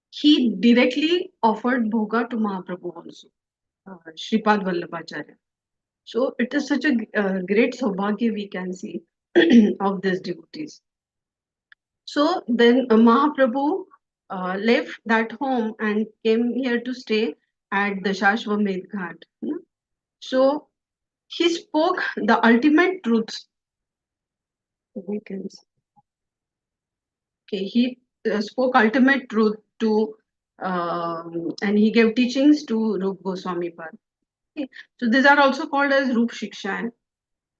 he directly offered bhoga to Mahaprabhu also, Sripad Vallabhacharya. So it is such a great saubhagya we can see of these devotees. So then Mahaprabhu left that home and came here to stay at the Shashwamedh Ghat. So he spoke the ultimate truths. We can say. Okay, he spoke ultimate truth to, and he gave teachings to Rup Goswami Pad. Okay, so these are also called as Rup Shiksha.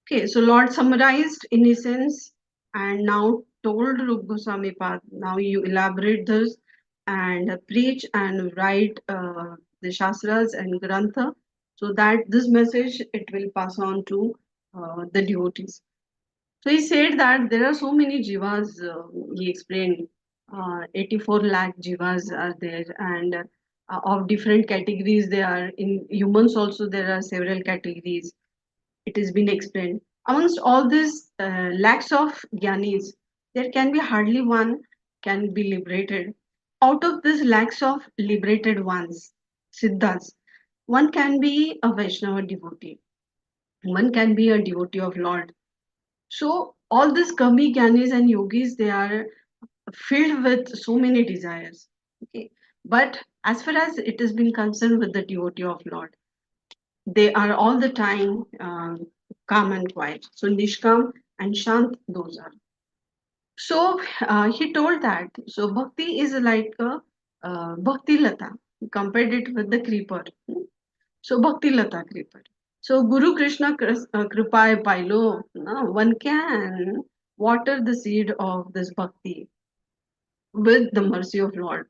Okay, so Lord summarized in essence and now told Rup Goswami Pad, now you elaborate this and preach and write the Shastras and Grantha so that this message it will pass on to the devotees. So he said that there are so many jivas, he explained, 84 lakh jivas are there and of different categories they are. In humans also there are several categories. It has been explained. Amongst all these lakhs of jnanis, there can be hardly one can be liberated. Out of these lakhs of liberated ones, siddhas, one can be a Vaishnava devotee. One can be a devotee of Lord. So all these kami jnanis and yogis, they are filled with so many desires. Okay, but as far as it has been concerned with the devotee of Lord, they are all the time calm and quiet. So Nishkam and Shant, those are. So he told that. So Bhakti is like a Bhakti Lata. He compared it with the creeper. So Bhakti Lata creeper. So Guru Krishna Kripai Pailo, one can water the seed of this Bhakti with the mercy of Lord.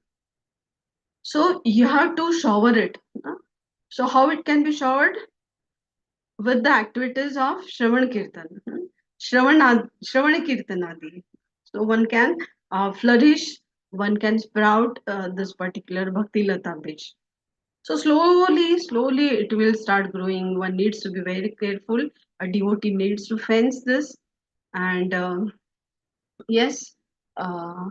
So you have to shower it. So how it can be showered? With the activities of Shravan Kirtan. Shravana Kirtanadi. So one can flourish, one can sprout this particular Bhakti Lata Bij. So slowly it will start growing. One needs to be very careful. A devotee needs to fence this. And yes, uh,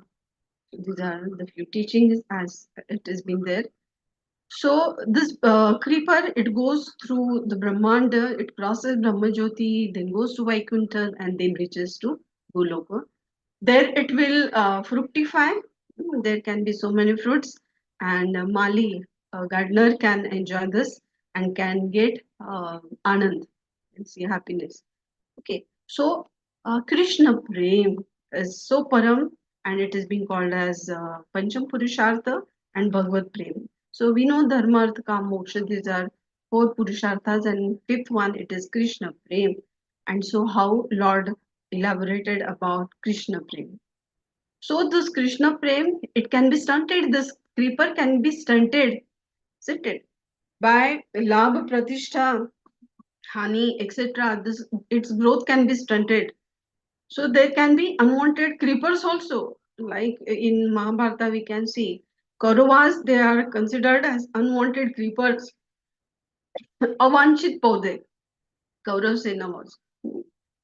these are the few teachings as it has been there. So this creeper, it goes through the Brahmanda, it crosses Brahmajyoti, then goes to Vaikuntha, and then reaches to Goloka. There it will fructify. There can be so many fruits, and Mali, a gardener, can enjoy this and can get anand and see happiness. Okay, so Krishna Prem is so param, and it is being called as Pancham Purushartha and Bhagavad Prem. So we know Dharma, Artha, Kam, Moksha, these are four Purusharthas, and fifth one it is Krishna Prem. And so how Lord elaborated about Krishna Prem. So this Krishna Prem, it can be stunted. This creeper can be stunted, isn't it? By Labh Pratishtha, Hani, etc. This its growth can be stunted. So there can be unwanted creepers also. Like in Mahabharata, we can see Kauravas, they are considered as unwanted creepers. Avanchit Pode, Kaurav Sena was.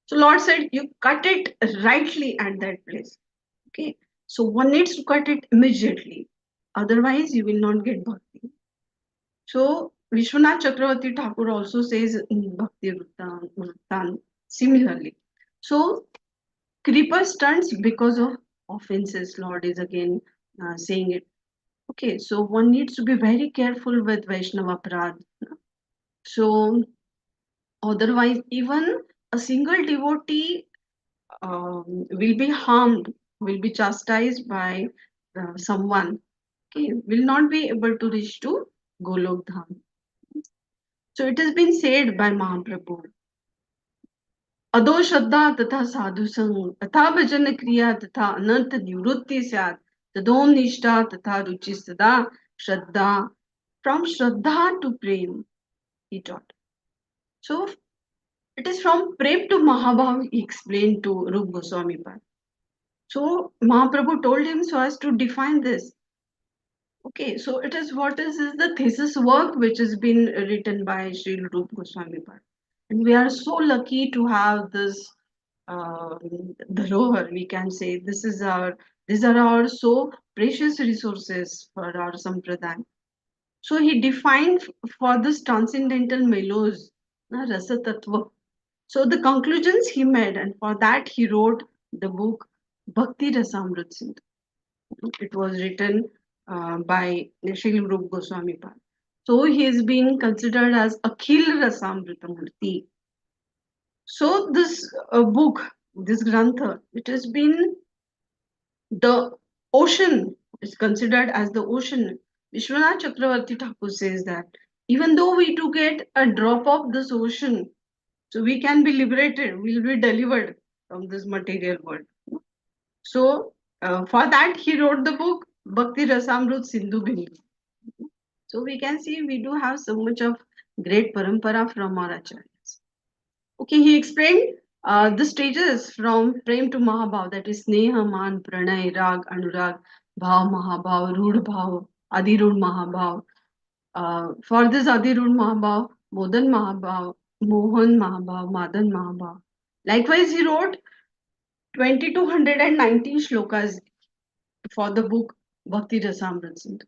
So Lord said, you cut it rightly at that place. Okay. So one needs to cut it immediately. Otherwise, you will not get bhakti. So Vishwanath Chakravarti Thakur also says in Bhakti Vrittan similarly. So creeper stunts because of offenses. Lord is again saying it. Okay, so one needs to be very careful with Vaishnava Prad. So otherwise, even a single devotee will be harmed, will be chastised by someone. Okay, will not be able to reach to Golok Dham. So it has been said by Mahaprabhu. अधो श्रद्धा तथा साधु संग तथा भजन क्रिया तथा अनर्थ निवृत्ति स्यात् Tadom Nishta Tatha Ruchi Sada Shraddha. From Shraddha to Prem, he taught. So it is from Prem to Mahabhav, he explained to Rup Goswami Pad. So Mahaprabhu told him so as to define this. Okay, so it is what is the thesis work which has been written by Sri Rup Goswami Pad. And we are so lucky to have this dharohar, we can say. These are our so precious resources for our sampradaya. So he defined for this transcendental melos, rasa tattva. So the conclusions he made, and for that he wrote the book Bhakti Rasamrit Sindhu. It was written by Srila Rup Goswami Pad. So he is being considered as Akhil Rasamrita Murti. So this book, this Grantha, it has been the ocean, is considered as the ocean. Vishwanath Chakravarti Thakur says that even though we do get a drop of this ocean, so we can be liberated, we'll be delivered from this material world. So for that he wrote the book Bhakti Rasamrut Sindhu Bindu. So we can see we do have so much of great parampara from our acharyas. Okay, he explained the stages from Prem to Mahabhav, that is Sneha, Man, Pranay, Rag, Anurag, Bhav, Mahabhav, Rudh Bhav, Adirudh Mahabhav. For this Adirudh Mahabhav, Modan Mahabhav, Mohan Mahabhav, Madan Mahabhav. Likewise, he wrote 2219 shlokas for the book Bhakti Rasamrita Sindhu.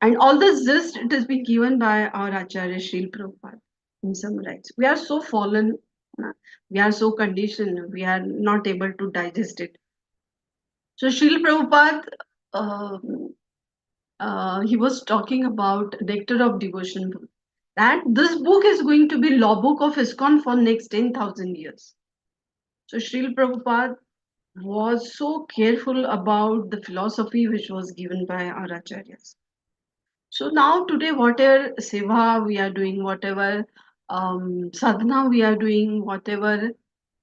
And all this gist, it has been given by our Acharya Srila Prabhupada in some rights. We are so fallen, we are so conditioned, we are not able to digest it. So Srila Prabhupada, he was talking about Nectar of Devotion book. That this book is going to be law book of ISKCON for next 10,000 years. So Srila Prabhupada was so careful about the philosophy which was given by our acharyas. So now today, whatever seva we are doing, whatever sadhana we are doing, whatever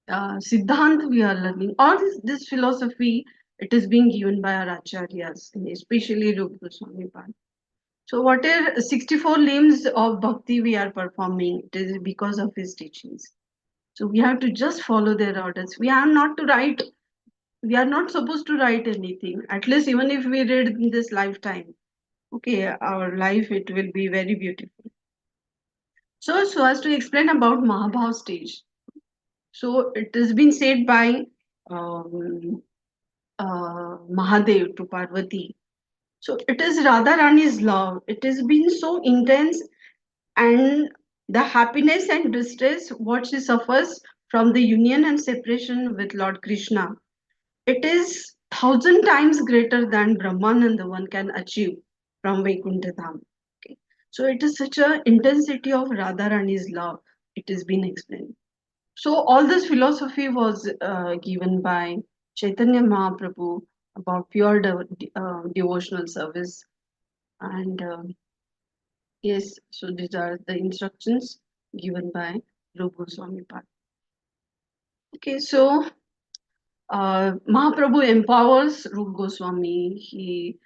siddhant we are learning, all this philosophy, it is being given by our acharyas, and especially Rupa Goswami Pad. So whatever 64 limbs of bhakti we are performing, it is because of his teachings. So we have to just follow their orders. We are not to write, we are not supposed to write anything, at least even if we read in this lifetime. Okay, our life, it will be very beautiful. So as to explain about Mahabhav stage. So it has been said by um, Mahadev to Parvati. So it is Radha Rani's love. It has been so intense, and the happiness and distress what she suffers from the union and separation with Lord Krishna. It is 1,000 times greater than Brahmananda one can achieve from Vaikuntha Dham. Okay. So it is such a intensity of Radharani's love. It has been explained. So all this philosophy was given by Chaitanya Mahaprabhu about pure devotional service. And yes, so these are the instructions given by Rupa Goswami Pad. Okay, so Mahaprabhu empowers Rup Goswami. He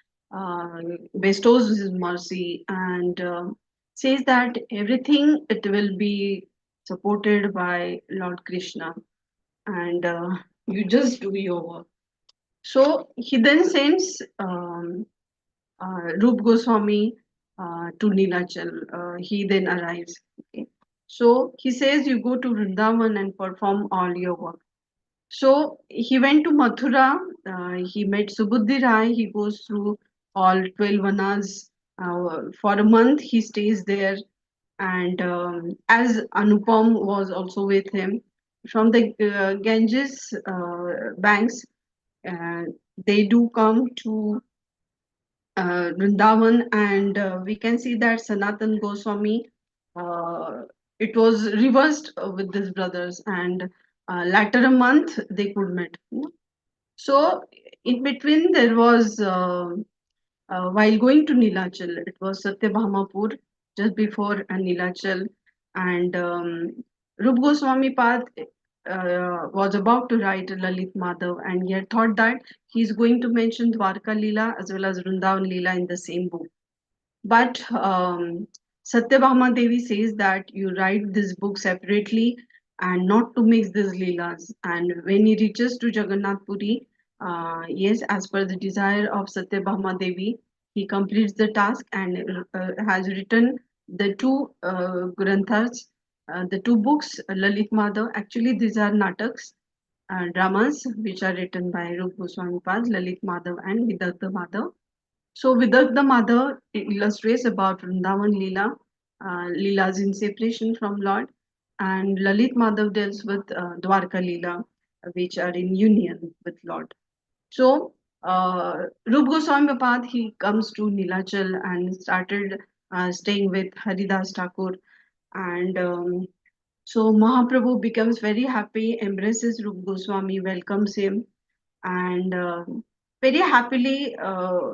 bestows his mercy and says that everything it will be supported by Lord Krishna, and you just do your work. So he then sends Rup Goswami to Nilachal. He then arrives. Okay. So he says, you go to Vrindavan and perform all your work. So he went to Mathura, he met Subuddhi Rai, he goes through all 12 vanas. For a month, he stays there. And as Anupam was also with him, from the Ganges banks, uh, they do come to Vrindavan, and we can see that Sanatan Goswami, it was reversed with these brothers, and later a month they could meet. So in between there was while going to Nilachal, it was Satyabhamapur just before Nilachal, and Rup Goswami Path. was about to write Lalit Madhav, and he had thought that he's going to mention Dwarka Leela as well as Vrindavan Leela in the same book. But Satyabhama Devi says that you write this book separately and not to mix these Leelas. And when he reaches to Jagannath Puri, yes, as per the desire of Satyabhama Devi, he completes the task and has written the two granthas, the two books, Lalit Madhav. Actually, these are nataks, dramas, which are written by Rup Goswami Pad, Lalit Madhav, and Vidagdha Madhav. So Vidagdha Madhav illustrates about Vrindavan Leela, Leela's in separation from Lord, and Lalit Madhav deals with Dwarka Leela, which are in union with Lord. So Rup Goswami Pad, he comes to Nilachal and started staying with Haridas Thakur, and so Mahaprabhu becomes very happy, embraces Rup Goswami, welcomes him, and very happily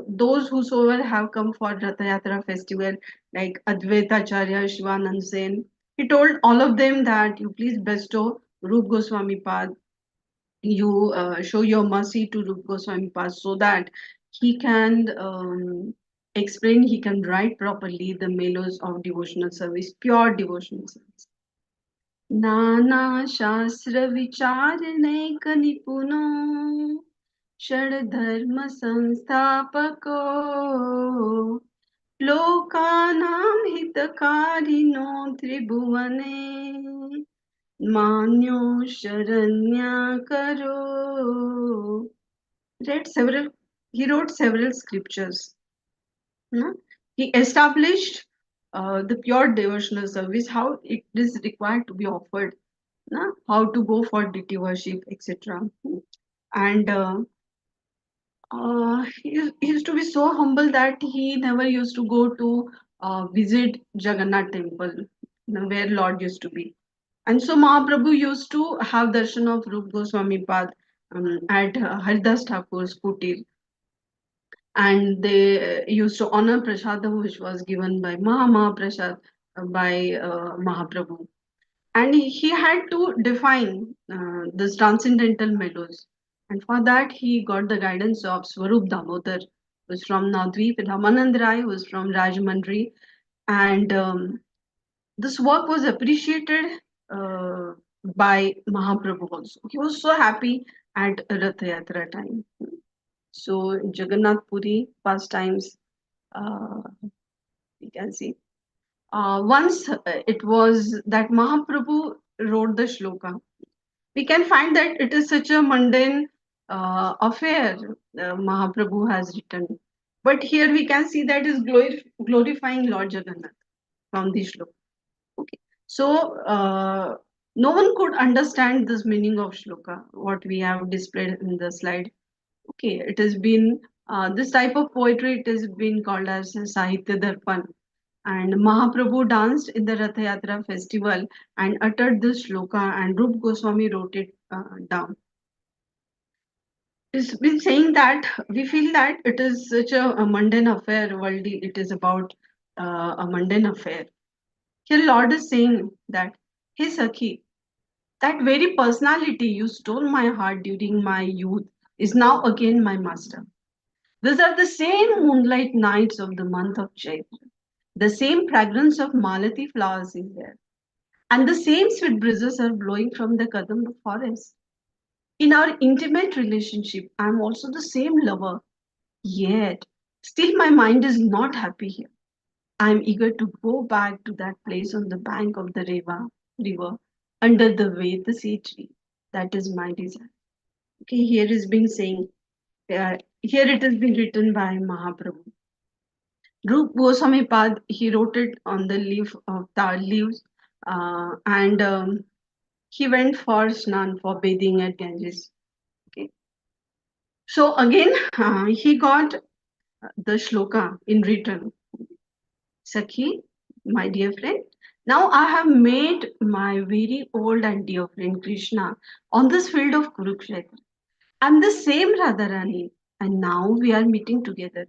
those whosoever have come for Ratha Yatra festival like Advaita Acharya, Shivanand Sen, he told all of them that you please bestow Rup Goswami Pad, you show your mercy to Rup Goswami Pad so that he can explain, he can write properly the melodies of devotional service, pure devotional service. नाना शास्त्र विचारणैक निपुनो षड्धर्म संस्थापको लोकानां हितकारिणो त्रिभुवने मान्यो शरण्याकरो. Read several, he wrote several scriptures. No? He established the pure devotional service, how it is required to be offered, no? How to go for deity worship, etc. And he used to be so humble that he never used to go to visit Jagannath temple, where Lord used to be. And so Mahaprabhu used to have darshan of Rup Goswami Pad at Haridas Thakur's kutir, and they used to honor prasadam which was given by Prasad by Mahaprabhu. And he had to define this transcendental melodies. And for that, he got the guidance of Swarup Damodar, who was from Navadvip, Ramanand Rai, who was from Rajamandri. And this work was appreciated uh, by Mahaprabhu also. He was so happy at Rath Yatra time. So Jagannath Puri pastimes, uh, we can see. Once it was that Mahaprabhu wrote the shloka. We can find that it is such a mundane affair Mahaprabhu has written. But here we can see that is glorifying Lord Jagannath from the shloka. Okay. So no one could understand this meaning of shloka, what we have displayed in the slide. Okay, it has been this type of poetry. It has been called as Sahitya Darpan, and Mahaprabhu danced in the Rath Yatra festival and uttered this shloka, and Rup Goswami wrote it down. It's been saying that we feel that it is such a mundane affair, worldly. It is about a mundane affair. Here, Lord is saying that, hey Sakhi, that very personality you stole my heart during my youth is now again my master. These are the same moonlight nights of the month of Chaitra. The same fragrance of malati flowers is there. And the same sweet breezes are blowing from the Kadamba forest. In our intimate relationship, I am also the same lover. Yet, still my mind is not happy here. I am eager to go back to that place on the bank of the river under the Vedasi tree. That is my desire. Okay, here is being saying, here it has been written by Mahaprabhu. Rup Goswami Pad, he wrote it on the leaf of tar leaves, and he went for snan, for bathing at Ganges. Okay. So again, he got the shloka in return. Sakhi, my dear friend, now I have made my very old and dear friend Krishna on this field of Kurukshetra. I'm the same Radharani, and now we are meeting together.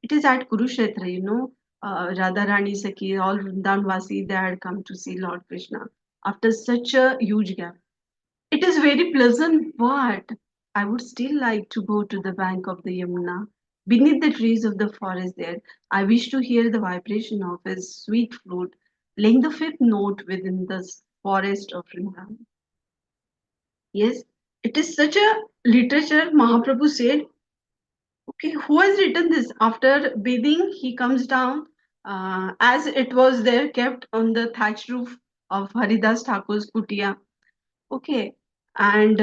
It is at Kurukshetra, Radharani Sakhi, all Vrindavan Vasi, they had come to see Lord Krishna after such a huge gap. It is very pleasant, but I would still like to go to the bank of the Yamuna. Beneath the trees of the forest there, I wish to hear the vibration of his sweet flute, playing the fifth note within the forest of Vrindavan. Yes, it is such a literature, Mahaprabhu said. Okay, who has written this? After bathing, he comes down, as it was there kept on the thatched roof of Haridas Thakur's kutia. Okay, and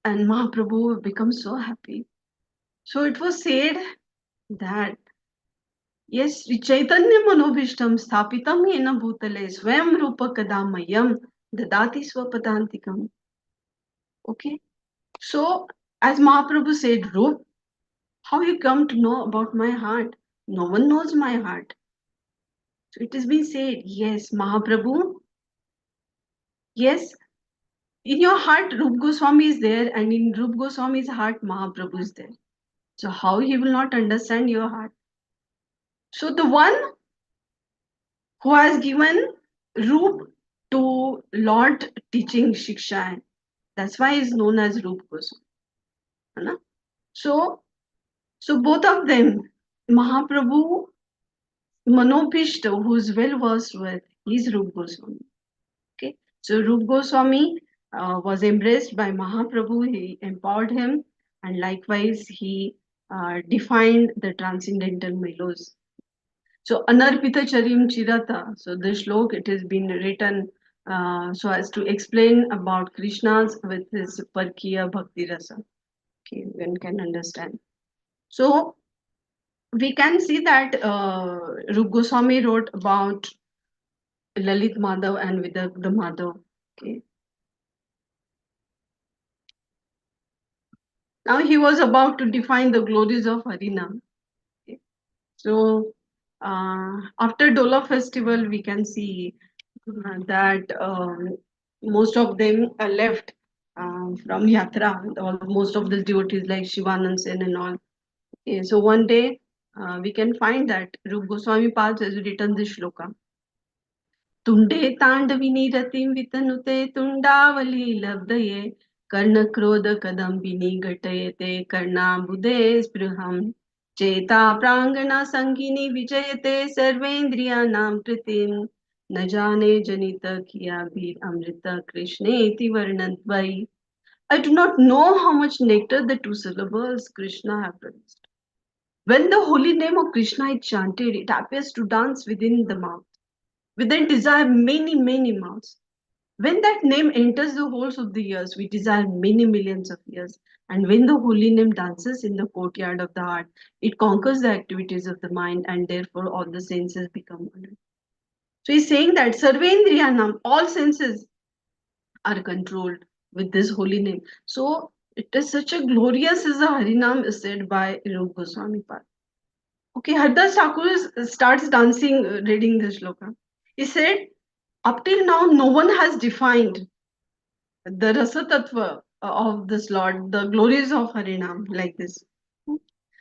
and Mahaprabhu becomes so happy. So it was said that yes, Sri Chaitanya Manobhishtam Sthapitam Yena Bhutale Swayam Rupa Kadamayam Dadati Swapadantikam. Okay, so as Mahaprabhu said, Rup, how you come to know about my heart? No one knows my heart. So it has been said, yes, Mahaprabhu, yes, in your heart, Rup Goswami is there, and in Rup Goswami's heart, Mahaprabhu is there. So how he will not understand your heart? So the one who has given Rup to Lord teaching Shiksha, that's why he is known as Rup Goswami. है ना? So both of them, Mahaprabhu, Manopishta, who is well versed with, is Rup Goswami. Okay, so Rup Goswami was embraced by Mahaprabhu. He empowered him, and likewise he defined the transcendental mellows. So Anarpita Charim Chirata. So this shlok, it has been written so as to explain about Krishna's with his Parkiya Bhakti Rasa. Okay, one can understand. So we can see that Rup Goswami wrote about Lalit Madhav and Vidagdha Madhav. Okay. Now he was about to define the glories of Harinam. Okay. So after Dola festival, we can see that most of them are left from Yatra. Most of the devotees like Shivanand Sen and all. Okay, so one day we can find that Rup Goswami Pad has written this shloka. तुंडे तांडविनी रतिं वितनुते तुंडावली लब्धये कर्णक्रोध Kadambini घटयते कर्णाम्बुदे स्पृहम् चेता प्राङ्गणा सङ्गिनी विजयते सर्वेन्द्रियाणां कृतिम् न जाने जनित कियाभिर अमृत कृष्णेति वर्णद्वै. I do not know how much nectar the two syllables Krishna have produced. When the holy name of Krishna is chanted, it appears to dance within the mouth. Within desire many, many mouths. When that name enters the holes of the ears, we desire many millions of years. And when the holy name dances in the courtyard of the heart, it conquers the activities of the mind, and therefore all the senses become one. So he's saying that Sarvendriyanam, all senses are controlled with this holy name. So it is such a glorious as a Harinam is said by Rup Goswami Pad. Okay, Hardas Thakur starts dancing, reading this shloka. He said, up till now, no one has defined the rasa tattva of this Lord, the glories of Harinam, like this.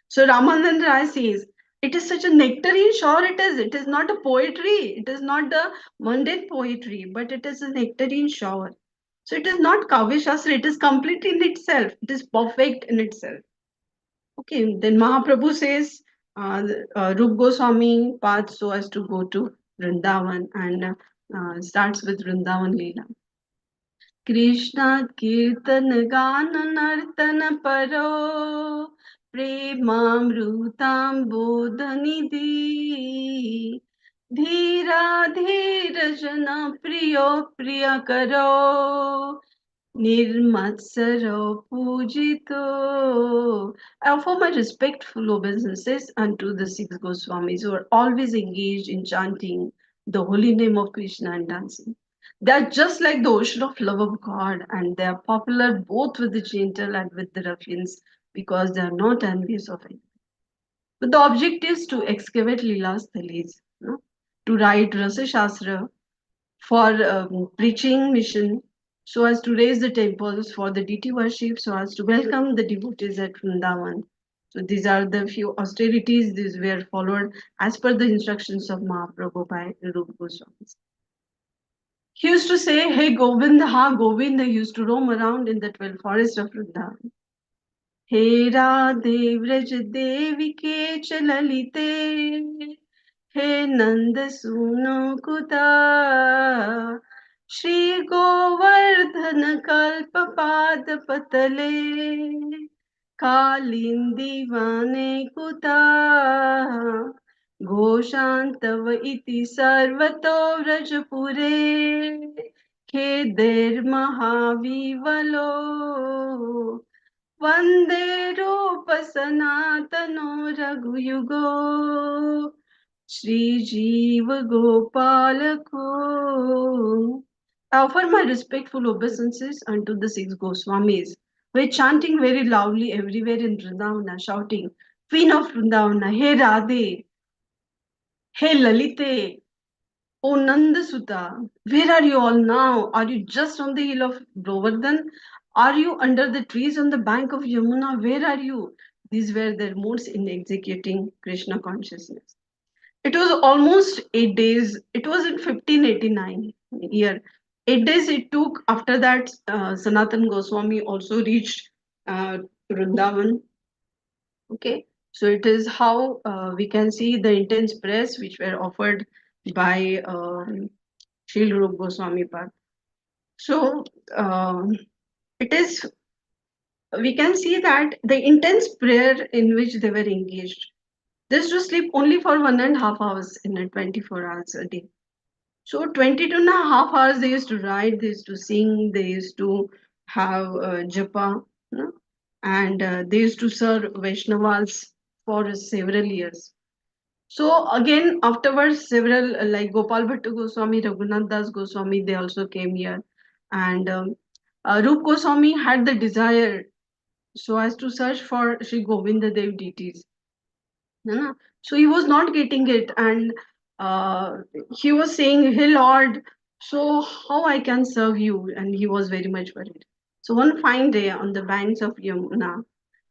So Ramanand Rai says, it is such a nectarine, sure it is. It is not a poetry. It is not the mundane poetry, but it is a nectarine shower. So it is not Kavya Shastra, it is complete in itself. It is perfect in itself. Okay, then Mahaprabhu says, Rup Goswami path so as to go to Vrindavan and starts with Vrindavan Leela. Krishna Kirtan Gana Nartana Paro Premamrutam Bodhanidhi Dhira Dhira Jana Priyo Priya Karo Nirmatsaro Pujito. I offer my respectful obeisances unto the six Goswamis who are always engaged in chanting the holy name of Krishna and dancing. They are just like the ocean of love of God, and they are popular both with the gentle and with the ruffians because they are not envious of it. But the object is to excavate Leela's Thalis, no? To write Rasa Shastra for preaching mission, so as to raise the temples for the deity worship, so as to welcome the devotees at Vrindavan. So these are the few austerities. These were followed as per the instructions of Mahaprabhu by Rupa Goswami. He used to say, "Hey Govind, ha Govind." He used to roam around in the 12 forest of Vrindavan. हे राधे व्रज देवी के चललिते, हे नंद सुनो कुता, श्री गोवर्धन कल्प पाद पतले, कालिंदी वाने कुता, घोषान्तव इति सर्वतो व्रजपुरे, खेदैर्महाविवलो, वन्दे रूप सनातनो रघुयुगो, श्रीजीव गोपाल को. I offer my respectful obeisances unto the six Goswamis, who were chanting very loudly everywhere in Vrindavana, shouting, Queen of Vrindavana, Hey Radhe, Hey Lalite, O Nandasuta, where are you all now? Are you just on the hill of Govardhan? Are you under the trees on the bank of Yamuna? Where are you? These were their modes in executing Krishna consciousness. It was almost 8 days. It was in 1589 year. 8 days it took. After that, Sanatan Goswami also reached Vrindavan. Okay, so it is how we can see the intense prayers which were offered by Srila Rupa Goswami Pad. So it is, we can see that the intense prayer in which they were engaged. They used to sleep only for 1.5 hours in a 24 hours a day. So 22.5 hours they used to write, they used to sing, they used to have japa, no? And they used to serve Vaishnavas for several years. So again, afterwards, several like Gopal Bhattu Goswami, Raghunath Das Goswami, they also came here, and Rup Goswami had the desire so as to search for Sri Govinda Dev deities. है. So he was not getting it, and uh, he was saying, "Hey Lord, so how I can serve you?" And he was very much worried. So one fine day on the banks of Yamuna,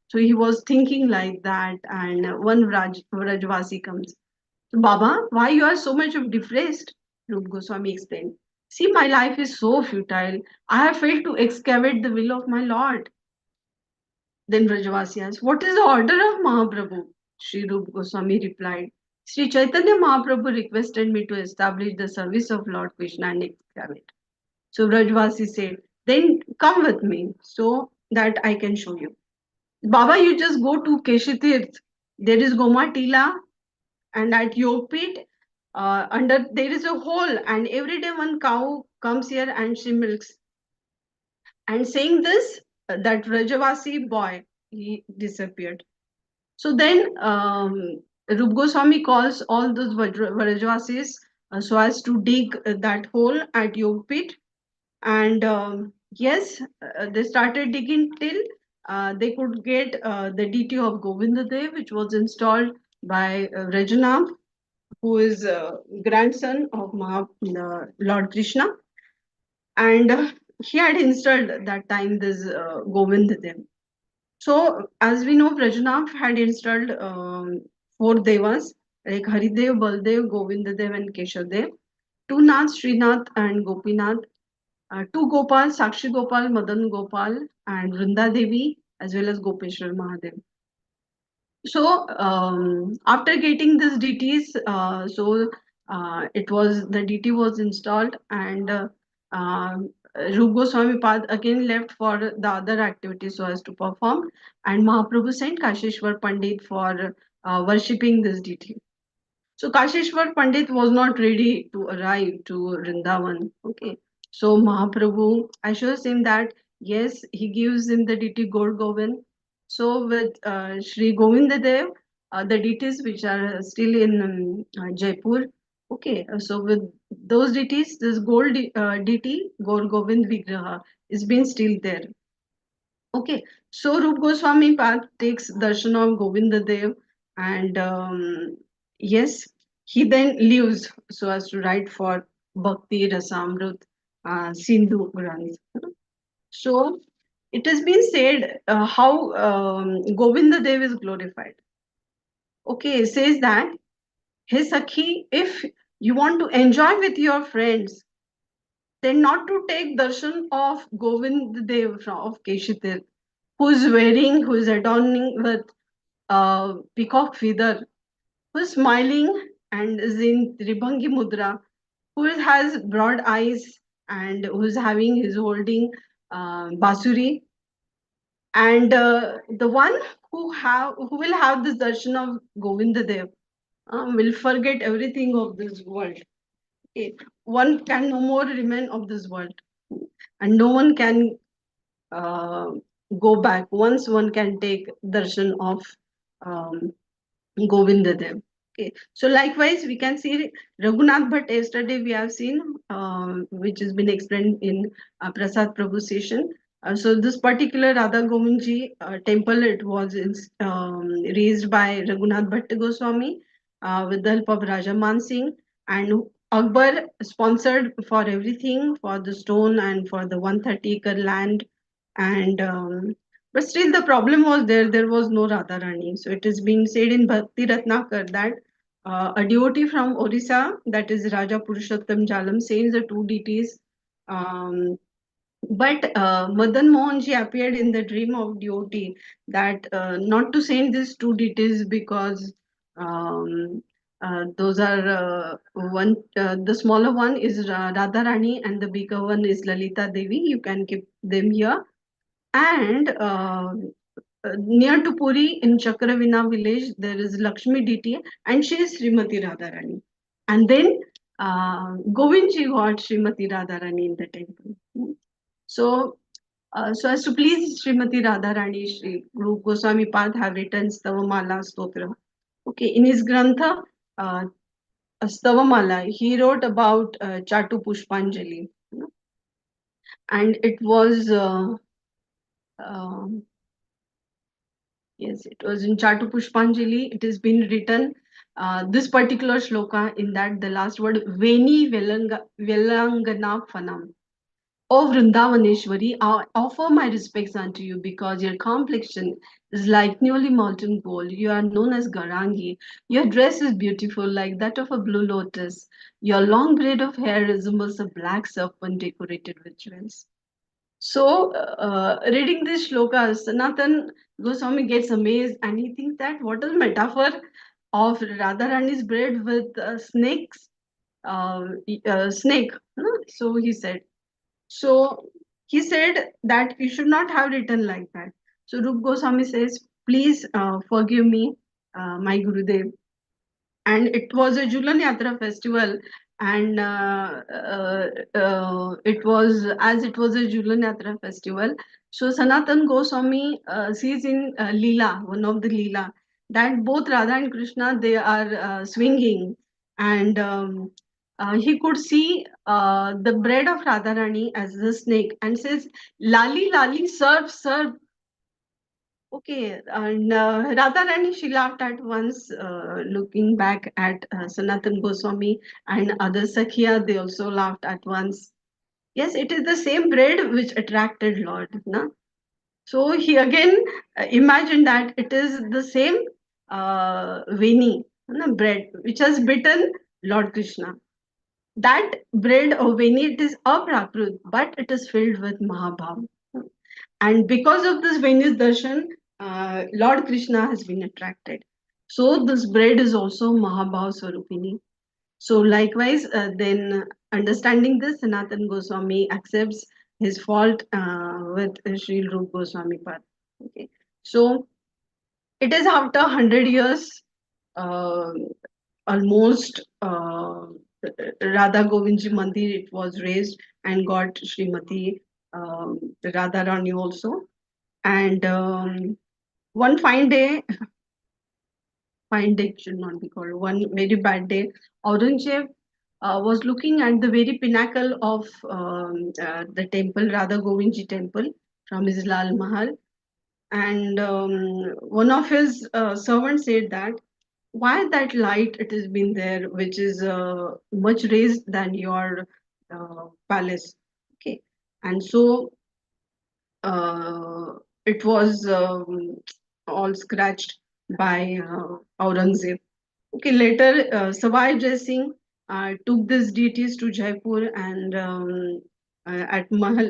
so he was thinking like that, and one Vrajvasi comes. Baba, why you are so much of depressed? Rup Goswami explained. See, my life is so futile. I have failed to excavate the will of my Lord. Then Vrajavasi asked, What is the order of Mahaprabhu? Sri Rup Goswami replied, Sri Chaitanya Mahaprabhu requested me to establish the service of Lord Krishna and excavate. So Vrajavasi said, Then come with me so that I can show you. Baba, you just go to Keshitirth. There is Goma Tila, and at Yogpit, under there is a hole, and every day one cow comes here and she milks. And saying this, that Vrajavasi boy, he disappeared. So then Rup Goswami calls all those Vrajavasis so as to dig that hole at Yogpit. And yes, they started digging till they could get the deity of Govinda Dev, which was installed by Rajanath, who is grandson of Lord Krishna. And he had installed that time this Govinda Dev. So, as we know, Prajanath had installed four devas like Haridev, Baldev, Govindadev, and Keshadev, two Naths, Srinath, and Gopinath, two Gopal, Sakshi Gopal, Madan Gopal, and Vrinda Devi, as well as Gopeshwar Mahadev. So, after getting these deities, it was the deity was installed, and Rup Goswami Pad again left for the other activities so as to perform, and Mahaprabhu sent Kashishwar Pandit for worshipping this deity. So Kashishwar Pandit was not ready to arrive to Vrindavan. Okay. So Mahaprabhu assures him that yes, he gives him the deity Gaur Govind. So with Sri Govinda Dev, the deities which are still in Jaipur. Okay. So with those deities, this gold deity Gaur Govind Vigraha is been still there. Okay, so Rup Goswami Pad takes darshan of Govinda Dev, and yes, he then leaves so as to write for Bhakti Rasamrut Sindhu Granth. So it has been said how Govinda Dev is glorified. Okay, it says that hey Sakhi, if you want to enjoy with your friends, then not to take darshan of Govind Dev of Keshitir, who's adorning with peacock feather, who's smiling and is in Tribhangi Mudra, who has broad eyes and who's holding basuri, and the one who will have this darshan of Govinda Dev will forget everything of this world. Okay. One can no more remain of this world, and no one can uh, go back once one can take darshan of um, Govinda Dev. Okay, so likewise we can see Raghunath Bhatt. Yesterday we have seen, which has been explained in Prasad Prabhu session. So this particular Radha Govindji temple, it was raised by Raghunath Bhatt Goswami with the help of Raja Man Singh, and Akbar sponsored for everything, for the stone and for the 130-acre land, and but still, the problem was there was no Radharani. So it is being said in Bhakti Ratnakar that a devotee from Orissa, that is Raja Purushottam Jalam, says the two deities. Um, but Madan Mohanji appeared in the dream of devotee that not to send these two deities because um, those are the smaller one is Radharani and the bigger one is Lalita Devi. You can keep them here, and near to Puri in Chakravina village, there is Lakshmi deity and she is Srimati Radharani. And then Govindji got Srimati Radharani in the temple. So, so as to please Srimati Radharani, Sri Guru Goswami Pad have written Stavamala Stotra. Okay, in his Grantha, Stavamala, he wrote about Chatu Pushpanjali. And it was um yes, it was in Chatu Pushpanjali. It has been written this particular shloka in that the last word Veni Velangana Phanam. O Vrindavaneshwari, I offer my respects unto you because your complexion is like newly molten gold. You are known as Garangi. Your dress is beautiful, like that of a blue lotus. Your long braid of hair resembles a black serpent decorated with jewels. So, reading this shloka, Sanatan Goswami gets amazed and he thinks that what is metaphor of Radharani's bread with snakes, snake. No? So he said. So he said that you should not have written like that. So Rup Goswami says, please forgive me, my Gurudev, and it was a Julan Yatra festival, and it was a Julan Yatra festival. So Sanatan Goswami sees in Leela, one of the Leela, that both Radha and Krishna they are swinging, and he could see the bread of Radharani as the snake, and says, "Lali, lali, serve, serve." Okay, and Radharani, she laughed at once, looking back at Sanatan Goswami and other Sakhiya, they also laughed at once. Yes, it is the same bread which attracted Lord. Na? So he again imagined that it is the same veni, na, bread, which has bitten Lord Krishna. That bread or veni, it is aprakrut, but it is filled with Mahabhav. And because of this Venus darshan, Lord Krishna has been attracted. So this bread is also Mahabhav Swarupini. So likewise, then understanding this, Sanatan Goswami accepts his fault with Sri Rup Goswami Pad. Okay. So it is after 100 years, uh, almost Radha Govindji Mandir, it was raised and got Srimati Radha Rani also. And one fine day should not be called, one very bad day, Aurangzeb was looking at the very pinnacle of the temple, Radha Govindji temple from his Lal Mahal. And one of his servants said that, why that light it has been there, which is much raised than your palace. Okay. And so it was all scratched by Aurangzeb. Okay, later Savai Jai Singh took these deities to Jaipur, and at Mahal,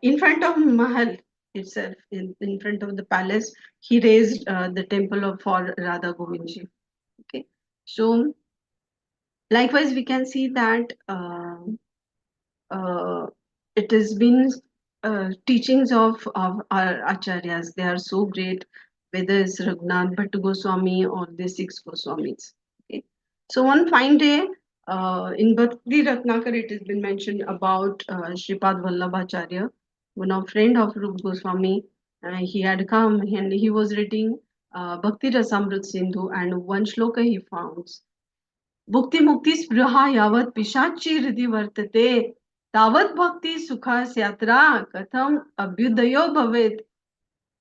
in front of Mahal itself, in front of the palace, he raised the temple of for Radha Govindji. Okay, so likewise, we can see that uh, it has been teachings of our acharyas. They are so great, whether it's Raghunath Bhatt Goswami or the six Goswamis. Okay, so one fine day. In Bhakti Ratnakar, it has been mentioned about Sripad Vallabhacharya, one of friend of Rup Goswami. He had come and he was reading Bhakti Rasamrit Sindhu, and one shloka he found. भुक्ति मुक्ति स्पृहा यावत् पिशाची हृदि वर्तते तावत् भक्ति सुखास यात्रा कथम अभ्युदयो भवेत्.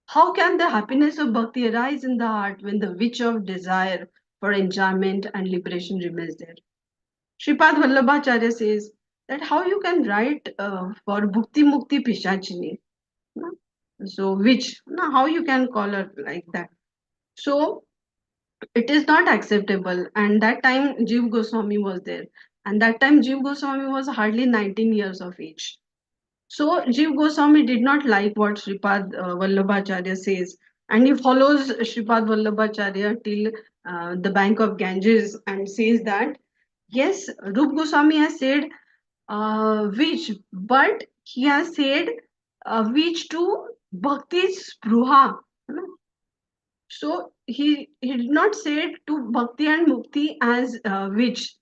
How can the happiness of bhakti arise in the heart when the witch of desire for enjoyment and liberation remains there? Sripad Vallabhacharya says that how you can write for Bhukti Mukti Pishachini. No? So, which, no, how you can call her like that? So, it is not acceptable. And that time, Jiv Goswami was there. And that time, Jiv Goswami was hardly 19 years of age. So, Jiv Goswami did not like what Sripad Vallabhacharya says. And he follows Sripad Vallabhacharya till the bank of Ganges and says that, yes, Rup Goswami has said which, but he has said which to Bhakti Spruha. So he did not say to Bhakti and Mukti as which,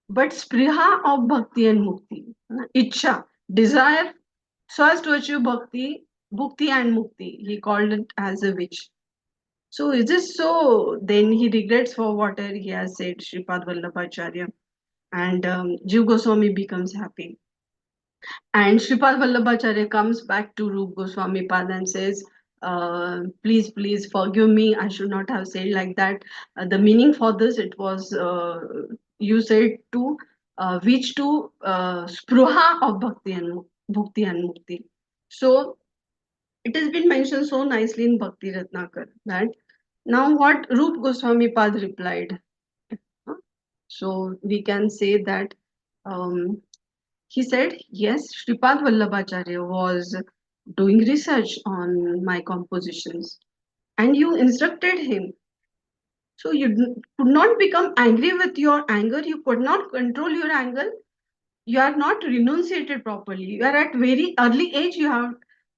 but Spriha of Bhakti and Mukti. Icha, desire so as to achieve Bhakti, Bhukti and Mukti. He called it as a wish. So is this so? Then he regrets for whatever he has said, Sripad Vallabhacharya. And Jiv Goswami becomes happy. And Sripad Vallabhacharya comes back to Rup Goswami Pad and says, please, please forgive me. I should not have said like that. The meaning for this, it was you said to reach to spruha of bhakti and mukti. So it has been mentioned so nicely in Bhakti Ratnakar that now what Rup Goswami Pad replied. So we can say that he said, yes, Sripad Vallabhacharya was doing research on my compositions and you instructed him. So you could not become angry with your anger, you could not control your anger, you are not renunciated properly. You are at very early age, you have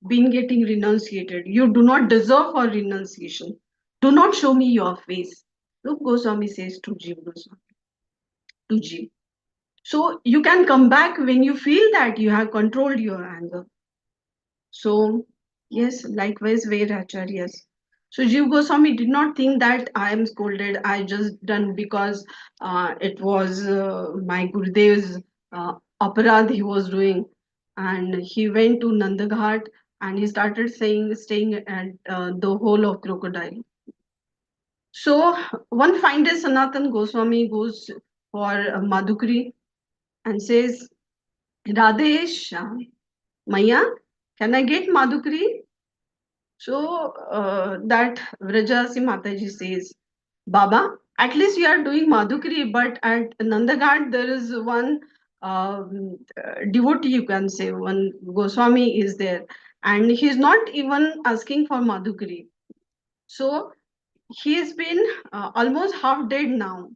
been getting renunciated. You do not deserve for renunciation. Do not show me your face. Look, Goswami says to Jiv Goswami, to Jiv. So you can come back when you feel that you have controlled your anger. So, yes, likewise, were acharyas. So, Jiv Goswami did not think that I am scolded, I just done because it was my Gurudev's aparadh he was doing. And he went to Nandaghat and he started staying at the hole of crocodile. So, one fine day, Sanatan Goswami goes for Madhukri and says, Radhesh, Maya, can I get Madhukri? So that Vrajasi Mataji says, Baba, at least you are doing Madhukari, but at Nandaghat there is one devotee, you can say, one Goswami is there, and he is not even asking for Madhukari. So he has been almost half dead now.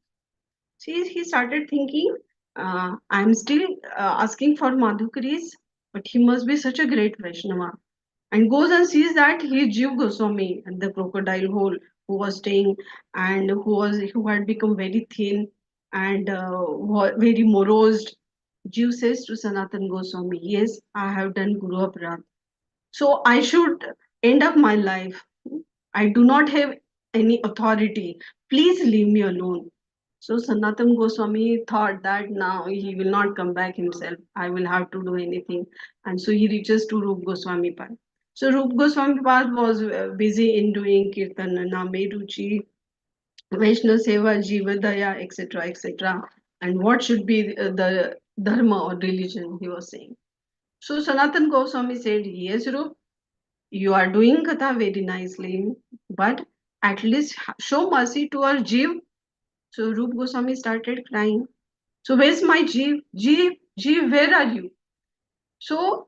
See, he started thinking, I'm still asking for Madhukaris, but he must be such a great Vaishnava and goes and sees that he is Jiv Goswami at the crocodile hole who was staying and who had become very thin and very morose. Jiv says to Sanatan Goswami, yes, I have done Guru Aparadh. So I should end up my life. I do not have any authority. Please leave me alone. So Sanatan Goswami thought that now he will not come back himself. I will have to do anything. And so he reaches to Rup Goswami Pad. So Rup Goswami Pad was busy in doing Kirtan, Name Ruchi, Vaishnav Seva, Jiva Daya, etc., etc. And what should be the dharma or religion, he was saying. So Sanatan Goswami said, yes, Rup, you are doing Katha very nicely, but at least show mercy to our Jiv. So Rup Goswami started crying. So where's my Jeev? Jeev, Jeev, where are you? So,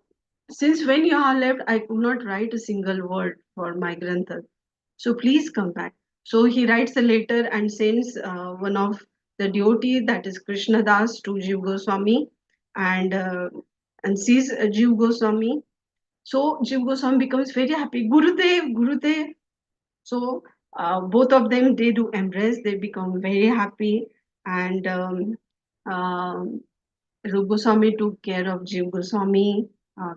since when you are left, I could not write a single word for my grantha. So please come back. So he writes a letter and sends one of the devotee, that is Krishna Das, to Jiv Goswami, and sees Jiv Goswami. So Jiv Goswami becomes very happy. Gurudev, Gurudev. So both of them, they do embrace. They become very happy, and um, Rup Goswami took care of Jiv Goswami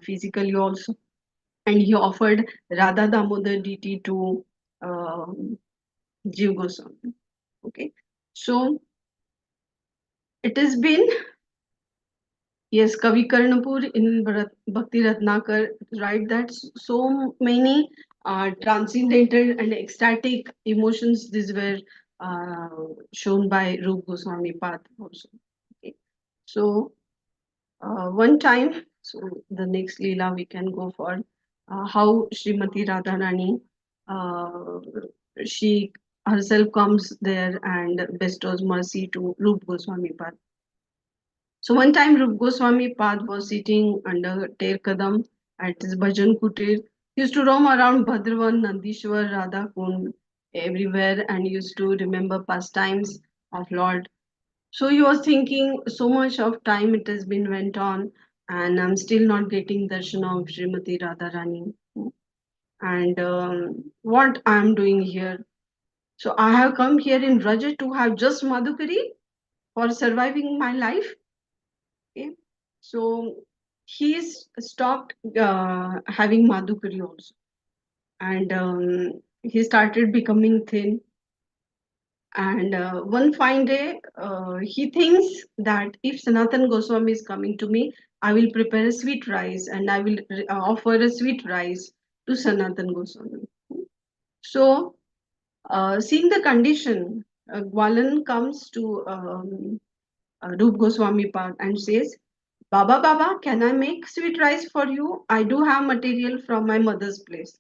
physically also, and he offered Radha Damodar DT to Jiv Goswami. Okay, so it has been, yes, Kavi Karnapur in Bhakti Ratnakar write that so many transcendental and ecstatic emotions these were uh, shown by Rup Goswami Path also. Okay, so one time, so the next Leela we can go for how Srimati Radharani, she herself comes there and bestows mercy to Rup Goswami Pad. So one time Rup Goswami Pad was sitting under Ter Kadam at his Bhajan Kutir. He used to roam around Bhadravan, Nandishwar, Radha Kund, everywhere, and used to remember pastimes of Lord. So he was thinking, so much of time it has been went on, and I'm still not getting darshan of Srimati Radharani. And what I'm doing here. So I have come here in Raja to have just Madhukari for surviving my life. Okay. So he's stopped having Madhukari also. And he started becoming thin. And one fine day, he thinks that if Sanatan Goswami is coming to me, I will prepare a sweet rice and I will offer a sweet rice to Sanatan Goswami. So, seeing the condition, Gwalan comes to Rup Goswami Park and says, Baba, Baba, can I make sweet rice for you? I do have material from my mother's place.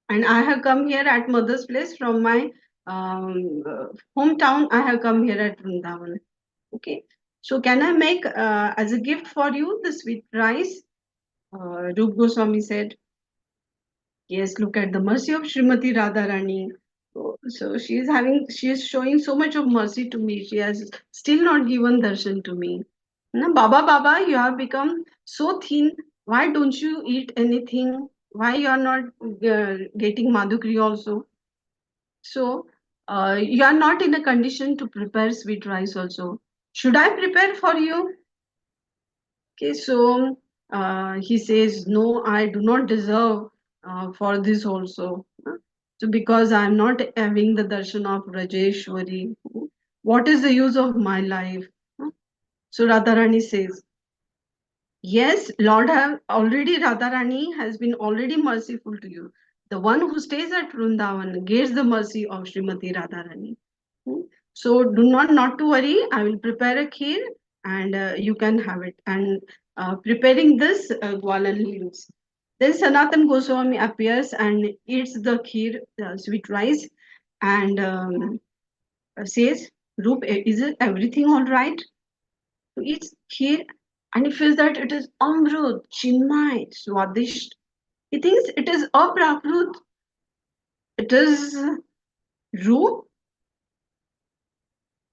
And I have come here at mother's place from my hometown. I have come here at Vrindavan. Okay. So can I make as a gift for you the sweet rice? Rup Goswami said, yes, look at the mercy of Srimati Radharani. So she is showing so much of mercy to me. She has still not given darshan to me. Na, Baba, Baba, you have become so thin. Why don't you eat anything? Why you are not getting Madhukri also? So you are not in a condition to prepare sweet rice also. Should I prepare for you? Okay, so he says, no, I do not deserve for this also. So because I am not having the darshan of Rajeshwari, what is the use of my life? So Radharani says, yes, Lord have already, Radharani has been already merciful to you. The one who stays at Vrindavan gets the mercy of Srimati Radharani. Hmm. So do not to worry. I will prepare a kheer and you can have it. And preparing this, Gwalan leaves. Then Sanatan Goswami appears and eats the kheer, sweet rice, and says, Roop, is it everything all right? So eats kheer and he feels that it is Amrut, Chinmay, Swadisht. He thinks it is Aprakrut. It is Roop.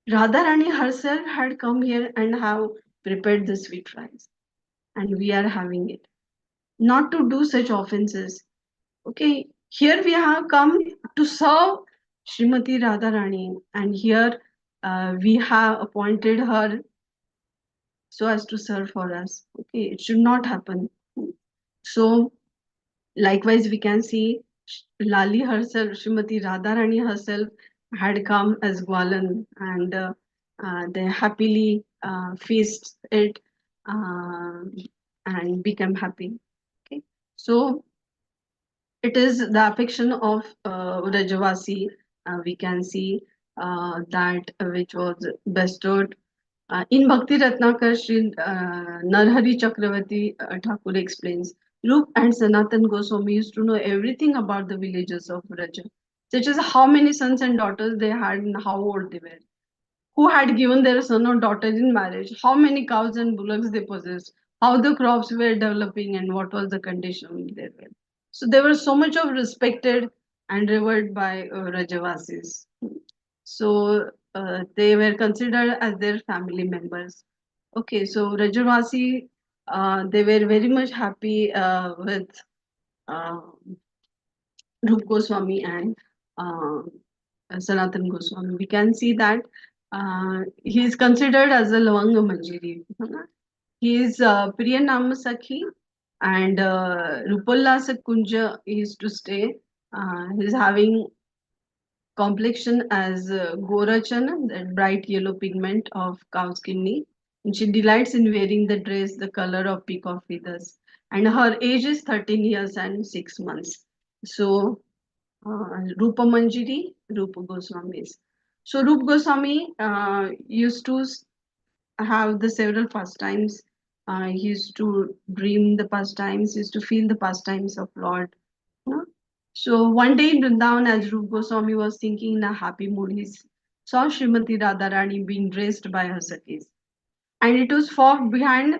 Radharani herself had come here and have prepared the sweet rice, and we are having it. Not to do such offenses. Okay, here we have come to serve Srimati Radharani, and here we have appointed her so as to serve for us. Okay, it should not happen. So, likewise, we can see Lali herself, Srimati Radharani herself, had come as Gwalan and they happily feast it uh, and become happy. Okay, so it is the affection of Rajavasi. We can see that which was bestowed in Bhakti Ratnakar, Sri Narhari Chakravarti Thakur explains, Rup and Sanatan Goswami used to know everything about the villages of Vraja, such as how many sons and daughters they had and how old they were, who had given their son or daughter in marriage, how many cows and bullocks they possessed, how the crops were developing and what was the condition they were. So they were so much of respected and revered by Rajavasis. So they were considered as their family members. Okay, so Rajavasi, they were very much happy with uh, Rup Goswami and uh, Sanatan Goswami. We can see that he is considered as a Lavanga Manjiri. He is Priya Nama Sakhi and Rupallasa Kunja is to stay. He's having complexion as Gorachana, that bright yellow pigment of cow's kidney. And she delights in wearing the dress the color of peacock feathers. And her age is 13 years and 6 months. So, Rupa Manjiri, Rupa Goswamis. So, Rupa Goswami used to have the several pastimes. He used to dream the pastimes, he used to feel the pastimes of Lord. No? So one day in Vrindavan, as Rup Goswami was thinking in a happy mood, he saw Srimati Radharani being dressed by her Sakhis. And it was far behind,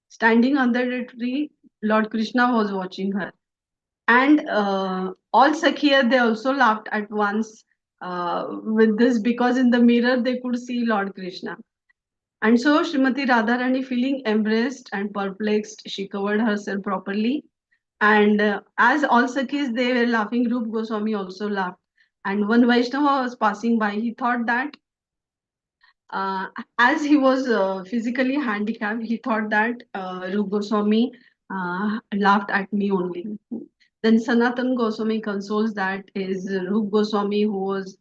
standing under a tree, Lord Krishna was watching her. And all Sakhiya, they also laughed at once with this because in the mirror they could see Lord Krishna. And so Srimati Radharani, feeling embarrassed and perplexed, she covered herself properly. And as all Sakhis, they were laughing, Rup Goswami also laughed. And one Vaishnava was passing by. He thought that uh, as he was physically handicapped, he thought that Rup Goswami laughed at me only. Then Sanatan Goswami consoles that is Rup Goswami who was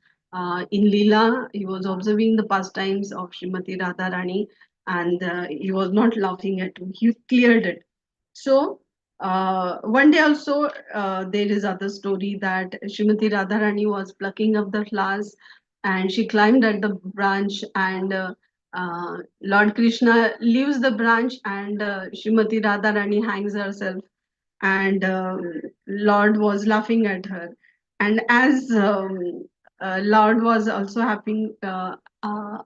in Leela, he was observing the pastimes of Srimati Radharani and he was not laughing at me. He cleared it. So one day also there is other story that Srimati Radharani was plucking up the flowers and she climbed at the branch and Lord Krishna leaves the branch and Srimati Radharani hangs herself and Lord was laughing at her. And as Lord was also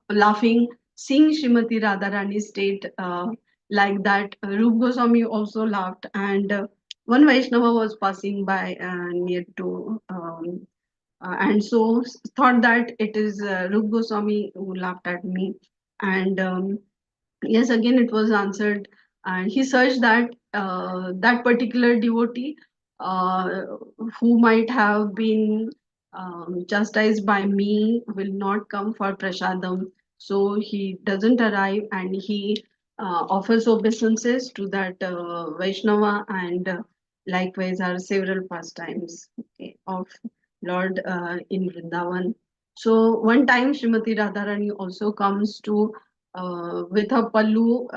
laughing, seeing Srimati Radharani state like that, Rup Goswami also laughed. And one Vaishnava was passing by near to, and so thought that it is Rup Goswami who laughed at me. And yes, again it was answered, and he searched that that particular devotee uh, who might have been chastised by me will not come for prasadam, so he doesn't arrive and he offers obeisances to that Vaishnava and likewise are several pastimes, okay, of Lord in Vrindavan. So one time Srimati Radharani also comes to with her pallu,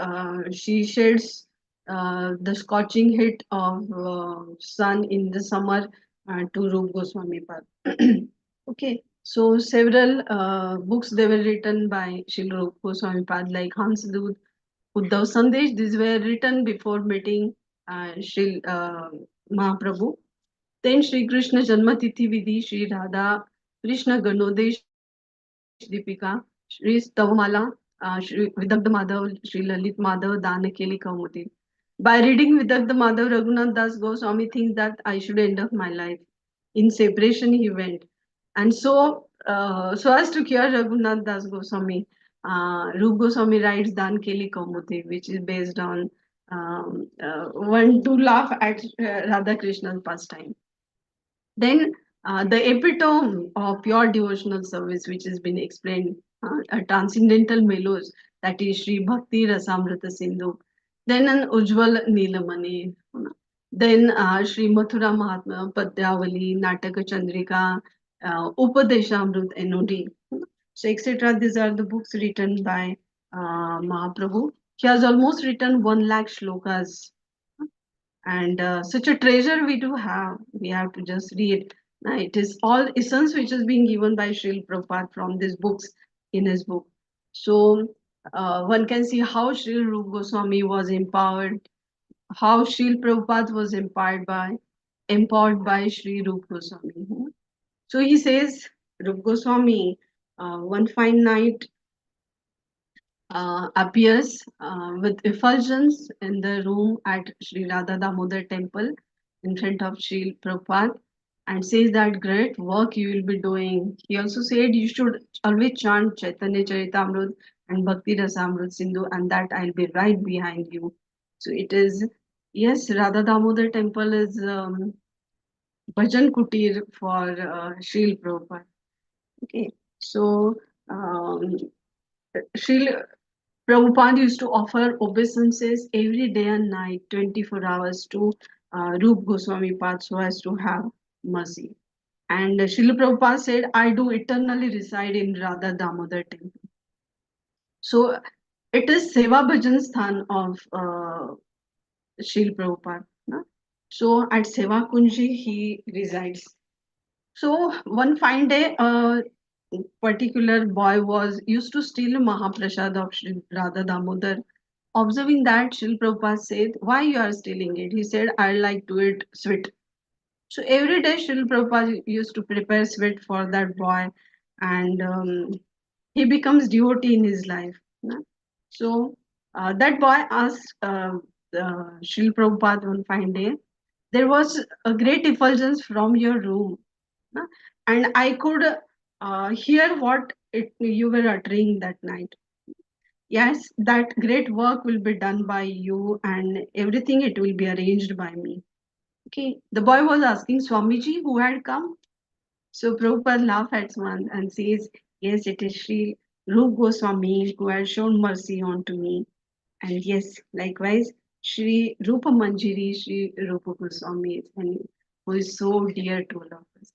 she sheds the scorching heat of sun in the summer to Rup Goswami Pad. Okay, so several books they were written by Srila Rup Goswami Pad like Hansadut, Uddhav Sandesh. These were written before meeting Sri Mahaprabhu. Then Sri Krishna Janma Tithi Vidhi, Sri Radha Krishna Ganodesh Deepika, Sri Stavamala, Sri Vidagdha Madhav, Sri Lalit Madhav, Danakeli Kaumudi. By reading Vidagdha Madhav, Raghunath Das Goswami thinks that I should end up my life. In separation he went. And so, so as to cure Raghunath Das Goswami, Rup Goswami writes Dankeli Kaumudi, which is based on one to laugh at Radha Krishna's pastime. Then the epitome of pure devotional service, which has been explained, a transcendental melos, that is Sri Bhakti Rasamrita Sindhu. Then an Ujjwal Neelamani. Then Sri Mathura Mahatma Padyavali, Nataka Chandrika, Upadeshamrut NOD. So, etc. These are the books written by Mahaprabhu. He has almost written 1 lakh shlokas, and such a treasure we do have. We have to just read. It is all essence which is being given by Srila Prabhupada from these books in his book. So one can see how Srila Rupa Goswami was empowered, how Srila Prabhupada was empowered by Sri Rupa Goswami. So he says, Rupa Goswami, one fine night, appears with effulgence in the room at Sri Radha Damodar temple in front of Sri Prabhupada and says that great work you will be doing. He also said you should always chant Chaitanya Charitamrita and Bhakti Rasamrita Sindhu, and that I'll be right behind you. So it is, yes, Radha Damodar temple is Bhajan Kutir for Srila Prabhupada. Okay, so um, Srila Prabhupada used to offer obeisances every day and night, 24 hours to Rup Goswami Pad so as to have mercy. And Srila Prabhupada said, I do eternally reside in Radha Damodar temple. So it is Seva Bhajan Sthan of Srila Prabhupada. No? So at Seva Kunji he resides. So one fine day, a particular boy was used to steal Mahaprasad of Sri Radha Damodar. Observing that, Srila Prabhupada said, why you are stealing it? He said, I like to eat sweet. So every day Srila Prabhupada used to prepare sweet for that boy and he becomes devotee in his life. No? So that boy asked Srila Prabhupada one fine day, there was a great effulgence from your room. No? And I could hear what you were uttering that night. Yes, that great work will be done by you and everything it will be arranged by me. Okay, the boy was asking Swamiji who had come. So Prabhupada laughed at one and says, yes, it is Sri Rup Goswami who has shown mercy unto me. And yes, likewise, Sri Rupa Manjiri, Sri Rupa Goswami, and who is so dear to all of us.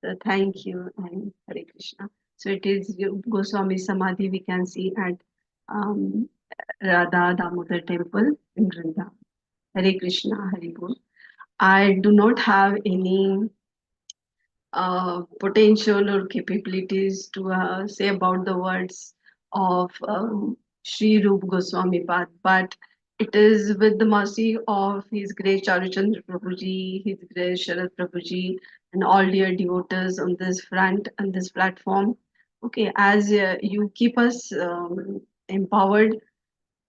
So thank you and Hare Krishna. So it is Goswami Samadhi we can see at um, Radha Damodar temple in Vrindavan. Hare Krishna, Hare Bol. I do not have any potential or capabilities to say about the words of Sri Rup Goswami Pad, but it is with the mercy of His Grace Charuchandra Prabhuji, His Grace Sharad Prabhuji, and all dear devotees on this front and this platform. Okay, as you keep us empowered,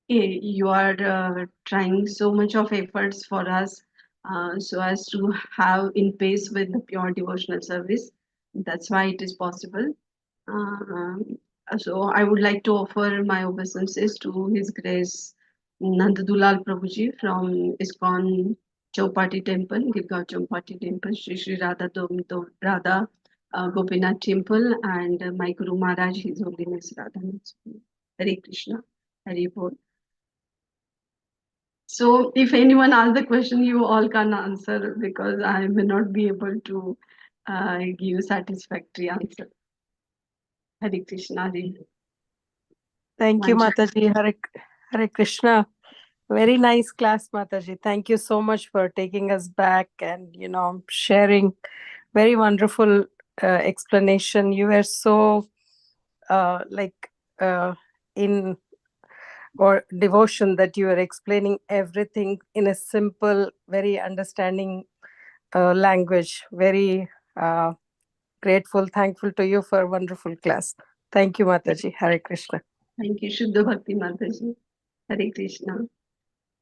you are trying so much of efforts for us so as to have in pace with the pure devotional service. That's why it is possible. So I would like to offer my obeisances to His Grace Nandadulal Prabhuji from ISKCON Chowpatty Temple, Girgaon Chowpatty Temple, Shri Shri Radha Radha Gopinath Temple, and my Guru Maharaj, His Holiness Radha. Hare Krishna, Hare Bol. So if anyone asks the question, you all can answer because I may not be able to give satisfactory answer. Hare Krishna. Hare. Thank you, Vancha. Mataji. Hare Krishna. Very nice class, Mataji. Thank you so much for taking us back and sharing very wonderful explanation. You were so in or devotion that you were explaining everything in a simple, very understanding language. Very grateful, thankful to you for a wonderful class. Thank you, Mataji. Hare Krishna. Thank you, Shuddha Bhakti Mataji. Hare Krishna.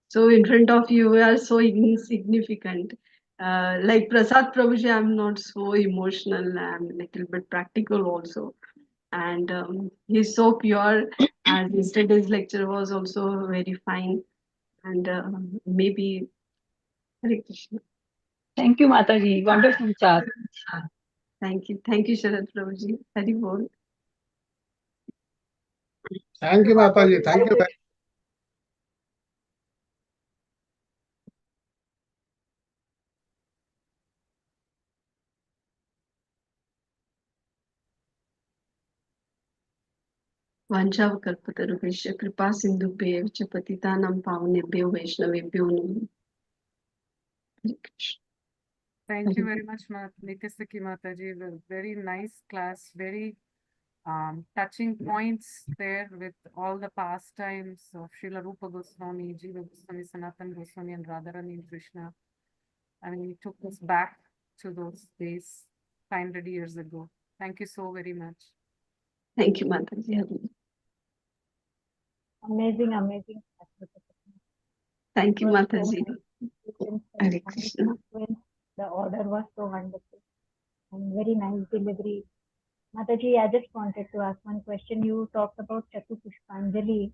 So in front of you, we are so insignificant. Like Prasad Prabhuji, I'm not so emotional. I'm a little bit practical also. And he's so pure. And yesterday's lecture was also very fine. And maybe Hare Krishna. Thank you, Mataji. Wonderful chat. Thank you. Thank you, Sharad Prabhuji. Hari Bol. Thank you, Mataji. Thank you. Vanchavakalpatarubhishya kripa sindhubhyev cha patitanam pavanebhyo vaishnavebhyo namo. Hare Krishna. Thank you very much, Nityasaki Mataji. It was very nice class, very touching points there with all the pastimes of Srila Rupa Goswami, Jiva Goswami, Sanatan Goswami, and Radharani and Krishna. I mean, it took us back to those days 500 years ago. Thank you so very much. Thank you, Mataji. Hari. Amazing. Thank you, Was so Mataji. nice. Hare And Krishna. sequence, the order was so wonderful and very nice delivery. Mataji, I just wanted to ask one question. You talked about Chatu Pushpanjali.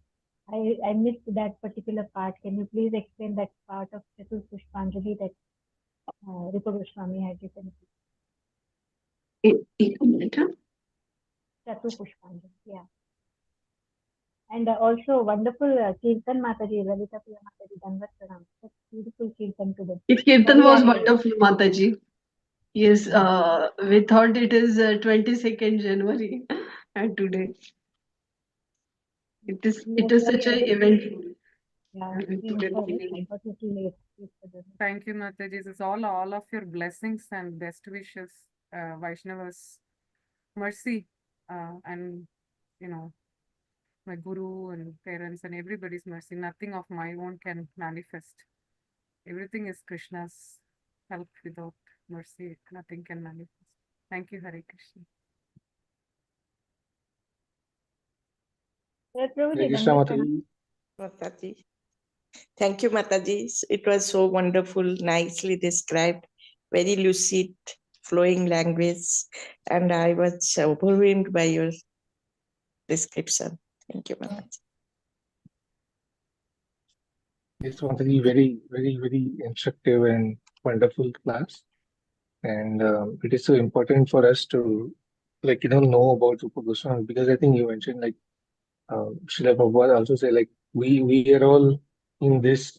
I missed that particular part. Can you please explain that part of Chatu Pushpanjali that Rupa Goswami had written? एक minute. Chatu Pushpanjali, yeah. And also wonderful Kirtan Mataji, Lalita Priya Mataji, Danvat Pranam. Such beautiful Kirtan today. It Kirtan Sorry, was I- wonderful, Mataji. Yes, we thought it is 22nd January and today. It is Sorry, such I an just- eventful. Yeah, today. I got a little late yesterday. Thank you, Mataji. It's all of your blessings and best wishes, Vaishnavas, mercy, and you know, my guru and parents and everybody's mercy. Nothing of my own can manifest. Everything is Krishna's help. Without mercy, nothing can manifest. Thank you, Hare Krishna. Prabhuji, Krishna Danvat Pranam. Mataji. Mataji. Thank you, Mataji. It was so wonderful, nicely described, very lucid, flowing language, and I was overwhelmed by your description. Thank you, Mataji. It's Mataji, very instructive and wonderful class. And it is so important for us to, know about Rupa Goswami, because I think you mentioned, Srila Prabhupada also say, we are all in this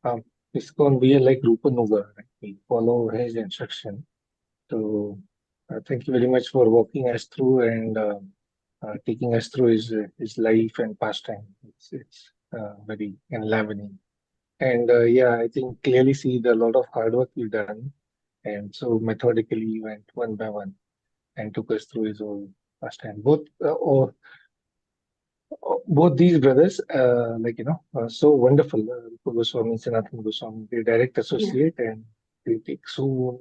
ISKCON, we are like Rupa Nuga, right? We follow his instruction. So thank you very much for walking us through and taking us through his life and pastime. It's very enlivening. And yeah, I think clearly see the lot of hard work you've done. And so methodically you went one by one and took us through his whole pastime. Both these brothers, so wonderful. Rupa Goswami, Sanatana Goswami, they direct associate and they take so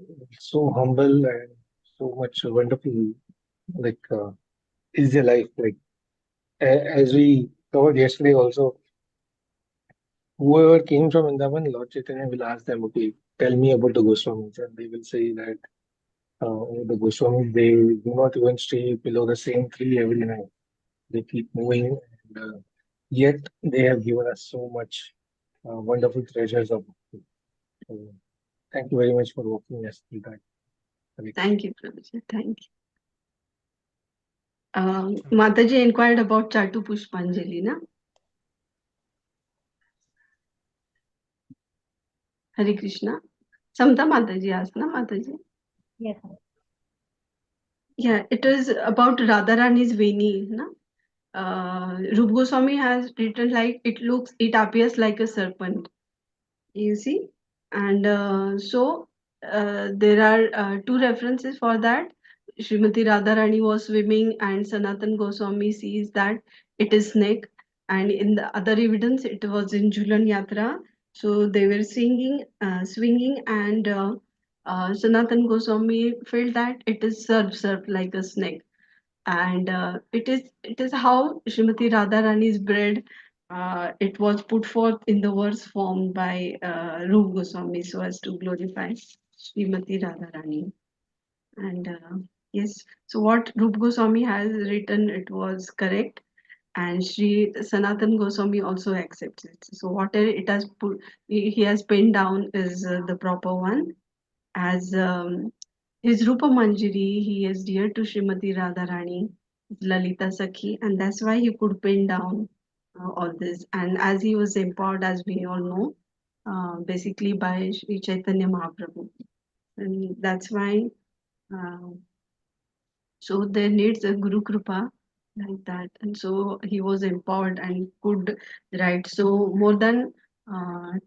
humble and so much wonderful, like, is their life. As we covered yesterday also, whoever came from Vrindavan, Lord Chaitanya will ask them, okay, tell me about the Goswamis. And they will say that the Goswamis, they do not even stay below the same tree every night. They keep moving, and yet they have given us so much wonderful treasures of bhakti. So, thank you very much for walking us through that. Thank you, Prabhuji. Thank you. Mataji inquired about Chatu Pushpanjali, na? Hare Krishna. Samta Mataji asked, na Mataji? Yes, Yeah, it is about Radharani's Veni, na? Rup Goswami has written like it appears like a serpent. You see, and there are two references for that. Srimati Radharani was swimming, and Sanatan Goswami sees that it is snake. And in the other evidence, it was in Julan Yatra. So they were swinging, and Sanatan Goswami felt that it is served like a snake, and it is how Srimati Radharani is bred. It was put forth in the verse form by Rup Goswami so as to glorify Srimati Radharani. And yes, so what Rup Goswami has written, it was correct, and Sri Sanatan Goswami also accepts it. So whatever it has put, he has penned down is the proper one. As his Rupa Manjari, he is dear to Srimati Radharani, Lalita Sakhi, and that's why he could pin down all this. And as he was empowered, as we all know, basically by Sri Chaitanya Mahaprabhu. And that's why, uh, so there needs a Guru Kripa like that. And so he was empowered and could write. So more than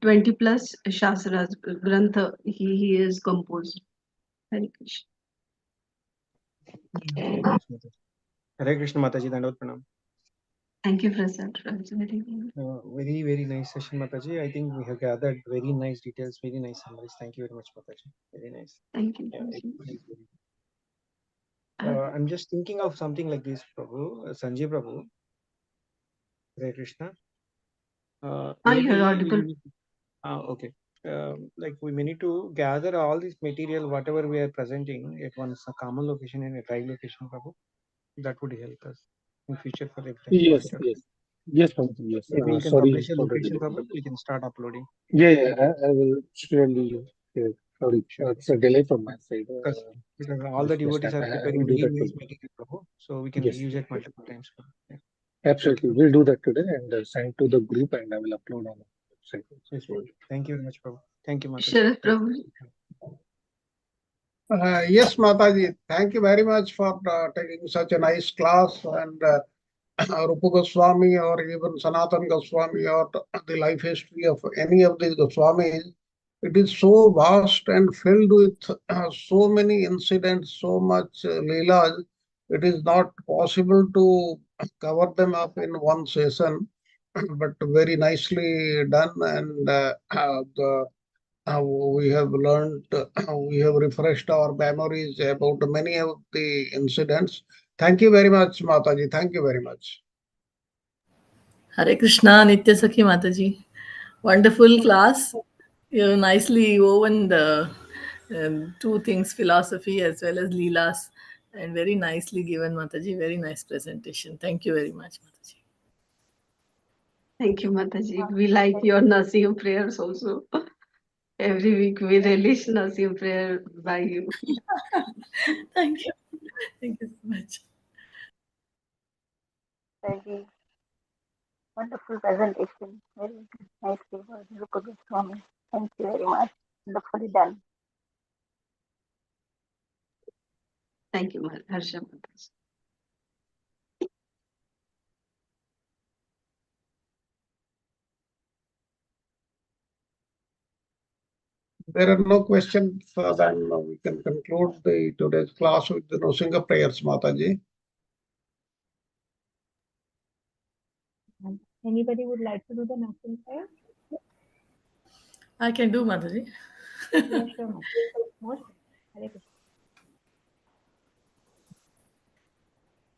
20 plus Shastras, Grantha, he is composed. Hare Krishna. Hare Krishna Mataji, Dandavat Pranam. Thank you, Prasad. Very Very nice session, Mataji. I think we have gathered very nice details, very nice summaries. Thank you very much, Mataji. Very nice. Thank you. Yeah, Thank you. I'm just thinking of something like this, Prabhu, Sanjay Prabhu. Hare Krishna. You're audible. Okay. Like we need to gather all this material, whatever we are presenting at one common location and a dry location, Prabhu. That would help us in future for reference. Yes, yes. Yes, Prabhuji, yes. Maybe you can Sorry publish a for the location, delay. Prabhu. We can start uploading. Yeah, I will surely. Sorry, Sure. it's a delay from my side. Because all the devotees are I preparing will do very that nice today. material, Prabhu. So we can Yes, use it multiple times. Yeah. absolutely. We'll do that today and send to the group, and I will upload on the website. Yes, Prabhu. Thank you very much, Prabhu. Thank you, Mataji. Sharad Prabhu. Yes, Mataji, thank you very much for taking such a nice class. And Rupa Goswami or even Sanatan Goswami or the life history of any of the Goswamis, it is so vast and filled with so many incidents, so much leelas. It is not possible to cover them up in one session, but very nicely done. And we have learned, we have refreshed our memories about many of the incidents. Thank you very much, Mataji. Thank you very much. Hare Krishna, Nitya Sakhi Mataji. Wonderful class. You nicely woven the two things, philosophy as well as Leelas, and very nicely given, Mataji. Very nice presentation. Thank you very much, Mataji. Thank you, Mataji. We like your Nasim prayers also. Every week we relish Nasim prayer by you. Thank you. Thank you so much. Very wonderful presentation. Very nicely was Rupa Goswami. Thank you very much. Wonderfully done. Thank you, Harsha Mataji. There are no questions, then we can conclude the today's class with the Nosinga prayers, Mataji. Anybody would like to do the Nasim prayer? I can do, Mataji. Yeah, sure. Most. Hare Krishna.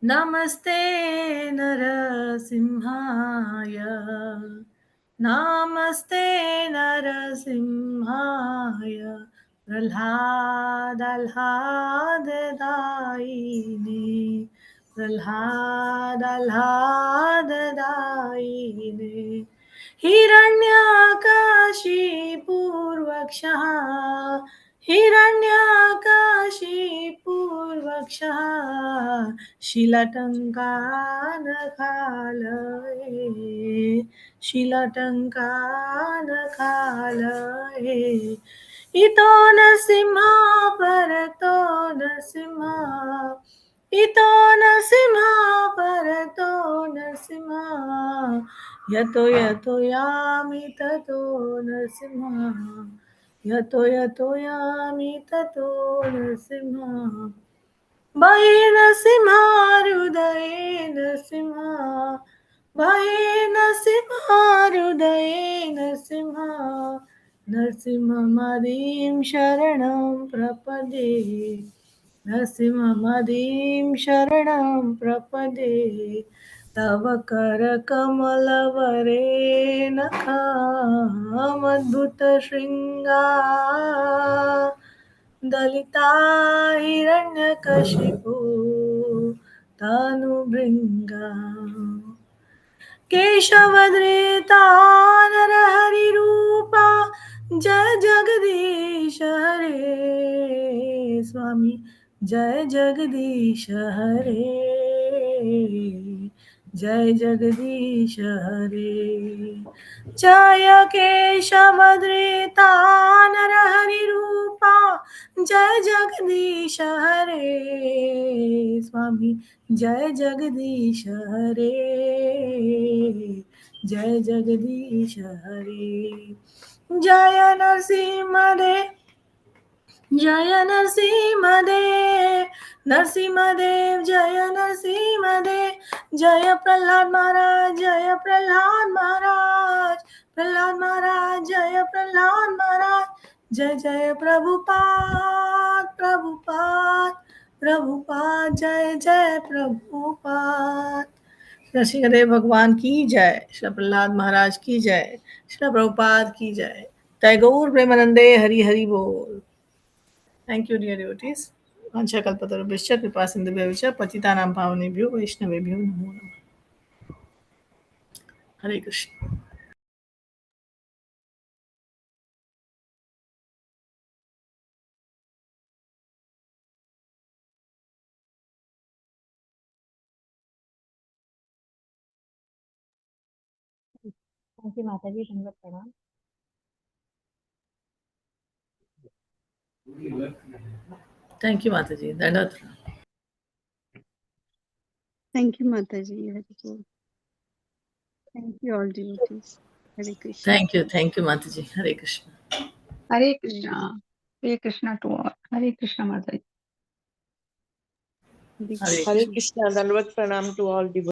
Namaste Narasimhaya. Namaste Narasimhaya. Pralhadalhadadaine. Pralhadalhadadaine. हिरण्यकाशीपूर्वक्षः हिरण्यकाशीपूर्वक्षः शिलटङ्कानखालये शिलटङ्कानखालये इतो नरसिंहा परतो नरसिंहा इतो नरसिंहा परतो नरसिंहा यतो यतो यामि ततो नरसिंहा यतो यतो यामि ततो नरसिंहा भये नरसिंहा हृदये नरसिंहा भये नरसिंहा हृदये नरसिंहा नरसिंहमदीं शरणं प्रपदे नरसिंहमदीं शरणं प्रपदे तव करकमलवरे नखामद्भुतशृङ्गा दलिता हिरण्यकशिपु तनुभृङ्गा केशवधृता नरहरिरूपा जय जगदीश हरे स्वामी जय जगदीश हरे जय जगदीश हरे जय केशवधृता नरहरिरूपा जय जगदीश हरे स्वामी जय जगदीश हरे जय जगदीश हरे जय नरसिंहदेव जय नरसिंहदेव नरसिंहदेव जय नरसिंहदेव जय प्रहलाद महाराज जय प्रहलाद महाराज प्रहलाद महाराज जय प्रहलाद महाराज जय जय प्रभुपाद प्रभुपाद प्रभुपाद जय जय प्रभुपाद श्री भगवान की जय, श्री प्रहलाद महाराज की जय, श्री प्रभुपाद की जय, टैगोर प्रेमानंदे हरि हरि बोल. Thank you, dear devotees. Vancha kalpatarubhishya kripa sindhubhyavcha patitanam pavanebhyo vaishnavebhyo namo namah. Hare Krishna. Thank you, Mataji. Dandavat pranam. Thank you, Mataji. Dandavat. Thank you, Mataji. Very good. Thank you, all devotees. Hare Krishna. Thank you, Mataji. Hare Krishna. Hare Krishna. Hare Krishna to all. Hare Krishna, Mataji. Hare Krishna. Dandavat pranam to all devotees.